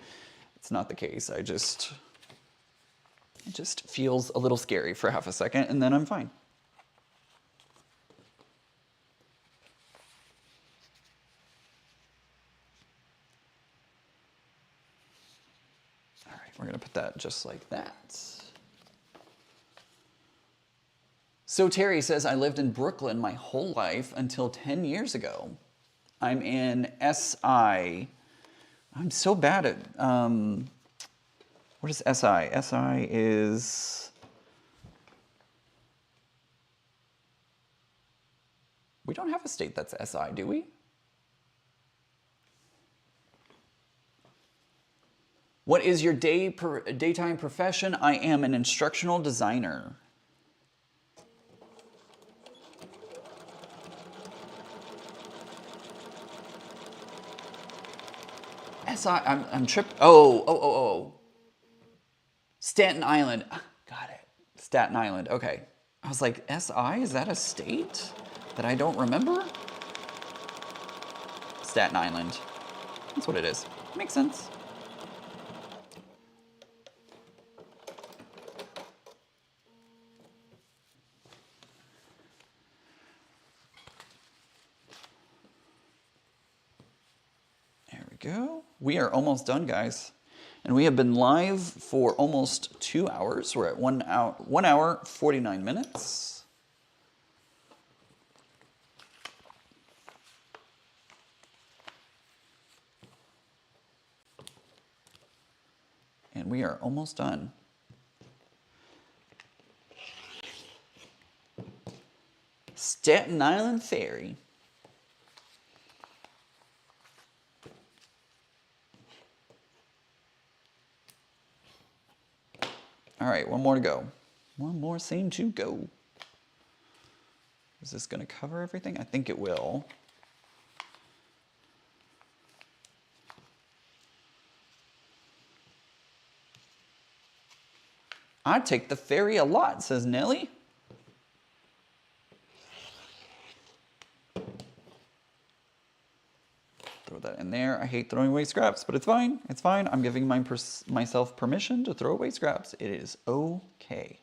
It's not the case. It just feels a little scary for half a second and then I'm fine. All right, we're gonna put that just like that. So Terry says, I lived in Brooklyn my whole life until 10 years ago. I'm in SI. I'm so bad at, what is SI? SI is, we don't have a state that's SI, do we? What is your daytime profession? I am an instructional designer. I'm tripped. Oh. Staten Island. Got it. Staten Island. Okay. I was like, SI? Is that a state that I don't remember? Staten Island. That's what it is. Makes sense. There we go. We are almost done, guys. And we have been live for almost 2 hours. We're at 1 hour, 49 minutes. And we are almost done. Staten Island Ferry. All right, one more to go. One more seam to go. Is this going to cover everything? I think it will. I take the ferry a lot, says Nellie. Throw that in there. I hate throwing away scraps, but it's fine. It's fine. I'm giving myself permission to throw away scraps. It is okay.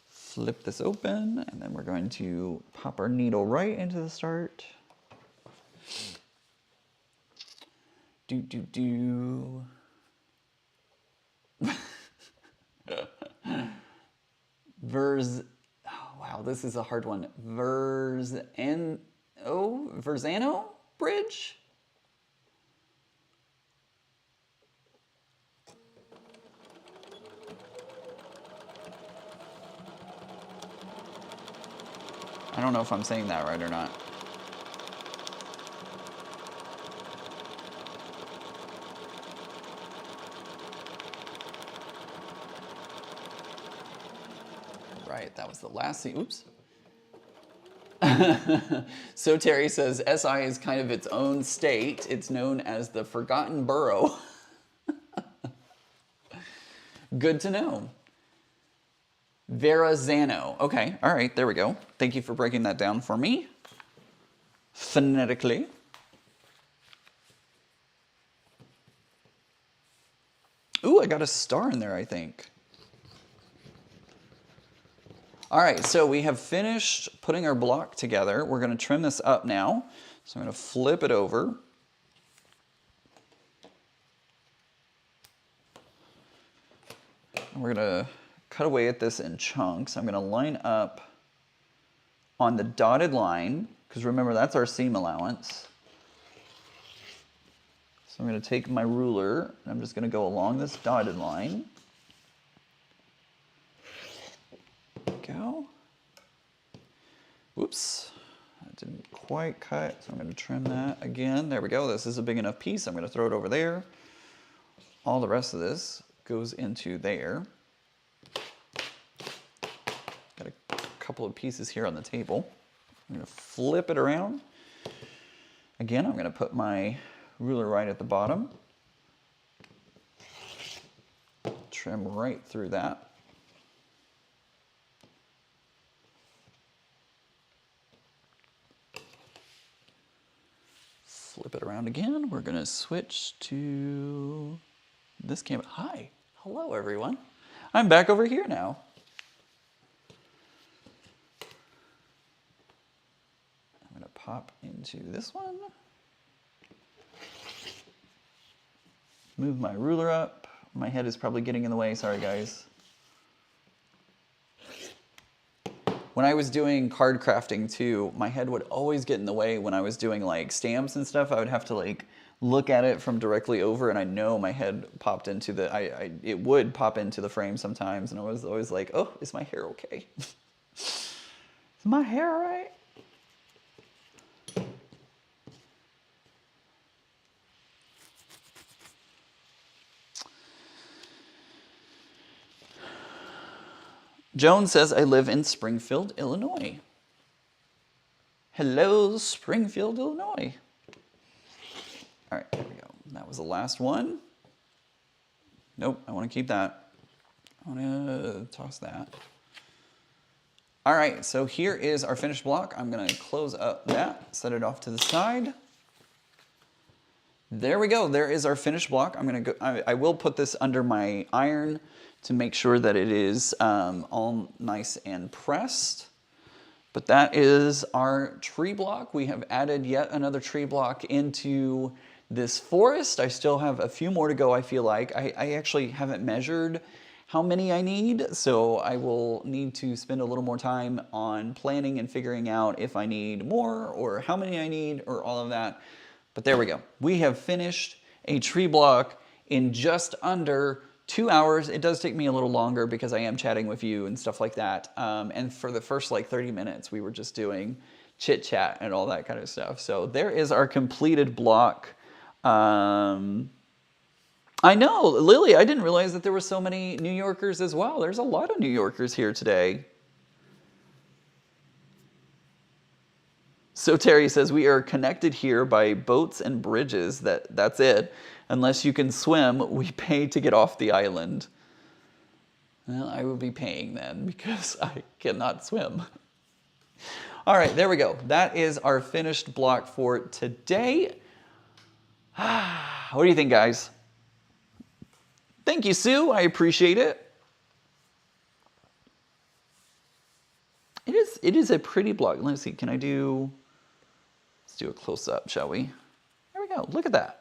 Flip this open, and then we're going to pop our needle right into the start. Do. Oh, wow, this is a hard one. Verzano Bridge? I don't know if I'm saying that right or not. Right, that was the last scene. Oops. So Terry says SI is kind of its own state. It's known as the Forgotten Borough. Good to know. Verrazano. Okay, all right, there we go. Thank you for breaking that down for me. Phonetically. Ooh, I got a star in there, I think. All right, so we have finished putting our block together. We're gonna trim this up now. So I'm gonna flip it over. We're gonna cut away at this in chunks. I'm gonna line up on the dotted line, because remember, that's our seam allowance. So I'm gonna take my ruler, and I'm just gonna go along this dotted line. Go. Whoops, that didn't quite cut, so I'm going to trim that again. There we go. This is a big enough piece. I'm going to throw it over there. All the rest of this goes into there. Got a couple of pieces here on the table. I'm going to flip it around. Again, I'm going to put my ruler right at the bottom. Trim right through that. Flip it around again. We're gonna switch to this camera. Hi, hello everyone. I'm back over here now. I'm gonna pop into this one. Move my ruler up. My head is probably getting in the way, sorry guys. When I was doing card crafting too, my head would always get in the way when I was doing like stamps and stuff. I would have to like look at it from directly over, and I know my head popped into the, it would pop into the frame sometimes, and I was always like, oh, is my hair okay? Is my hair all right? Joan says, I live in Springfield, Illinois. Hello, Springfield, Illinois. All right, there we go. That was the last one. Nope, I want to keep that. I want to toss that. All right, so here is our finished block. I'm going to close up that, set it off to the side. There we go. There is our finished block. I'm going to go. I will put this under my iron to make sure that it is all nice and pressed. But that is our tree block. We have added yet another tree block into this forest. I still have a few more to go, I feel like. I actually haven't measured how many I need, so I will need to spend a little more time on planning and figuring out if I need more or how many I need or all of that. But there we go. We have finished a tree block in just under 2 hours. It does take me a little longer because I am chatting with you and stuff like that. And for the first like 30 minutes, we were just doing chit chat and all that kind of stuff. So there is our completed block. I know, Lily, I didn't realize that there were so many New Yorkers as well. There's a lot of New Yorkers here today. So Terry says, we are connected here by boats and bridges. That's it. Unless you can swim, we pay to get off the island. Well, I will be paying then because I cannot swim. All right, there we go. That is our finished block for today. What do you think, guys? Thank you, Sue. I appreciate it. It is a pretty block. Let's see. Can I do... Let's do a close-up, shall we? There we go. Look at that.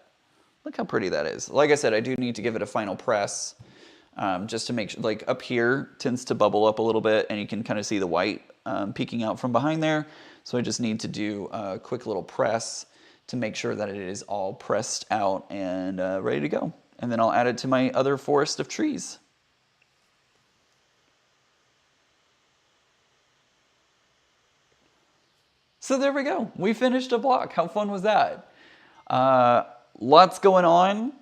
Look how pretty that is. Like I said, I do need to give it a final press just to make sure, like up here tends to bubble up a little bit and you can kind of see the white peeking out from behind there. So I just need to do a quick little press to make sure that it is all pressed out and ready to go. And then I'll add it to my other forest of trees. So there we go. We finished a block. How fun was that? Lots going on.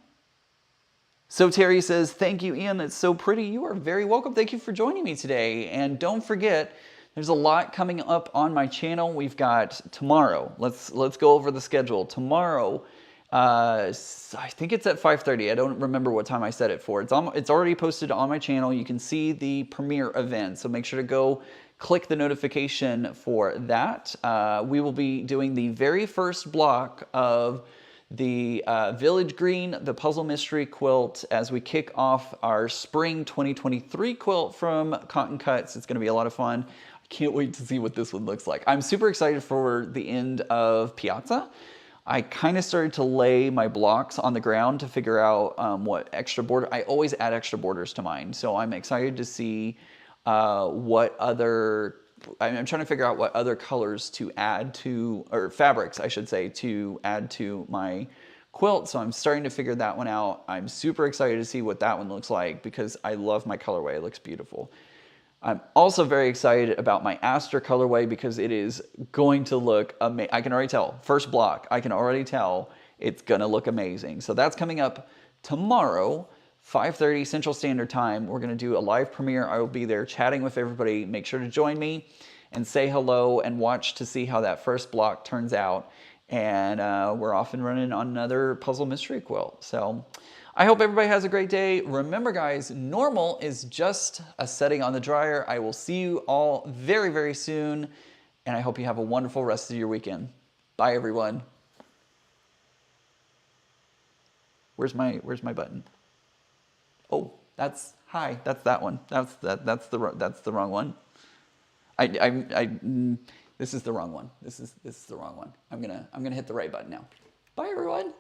So Terry says, thank you, Ian. That's so pretty. You are very welcome. Thank you for joining me today. And don't forget, there's a lot coming up on my channel. We've got tomorrow. Let's go over the schedule. Tomorrow, I think it's at 5:30. I don't remember what time I set it for. It's already posted on my channel. You can see the premiere event. So make sure to go click the notification for that. We will be doing the very first block of the Village Green, the Puzzle Mystery Quilt, as we kick off our Spring 2023 quilt from Cotton Cuts. It's going to be a lot of fun. I can't wait to see what this one looks like. I'm super excited for the end of Piazza. I kind of started to lay my blocks on the ground to figure out what extra border. I always add extra borders to mine, so I'm excited to see what other... I'm trying to figure out what other colors to add to, or fabrics, I should say, to add to my quilt. So I'm starting to figure that one out. I'm super excited to see what that one looks like because I love my colorway. It looks beautiful. I'm also very excited about my Aster colorway because it is going to look amazing. I can already tell. First block, I can already tell it's going to look amazing. So that's coming up tomorrow. 5:30 Central Standard Time. We're going to do a live premiere. I will be there chatting with everybody. Make sure to join me and say hello and watch to see how that first block turns out. And we're off and running on another Puzzle Mystery Quilt. So I hope everybody has a great day. Remember, guys, normal is just a setting on the dryer. I will see you all very, very soon. And I hope you have a wonderful rest of your weekend. Bye, everyone. Where's my button? Oh, that's hi. That's that one. That's the wrong one. This is the wrong one. This is the wrong one. I'm gonna hit the right button now. Bye, everyone.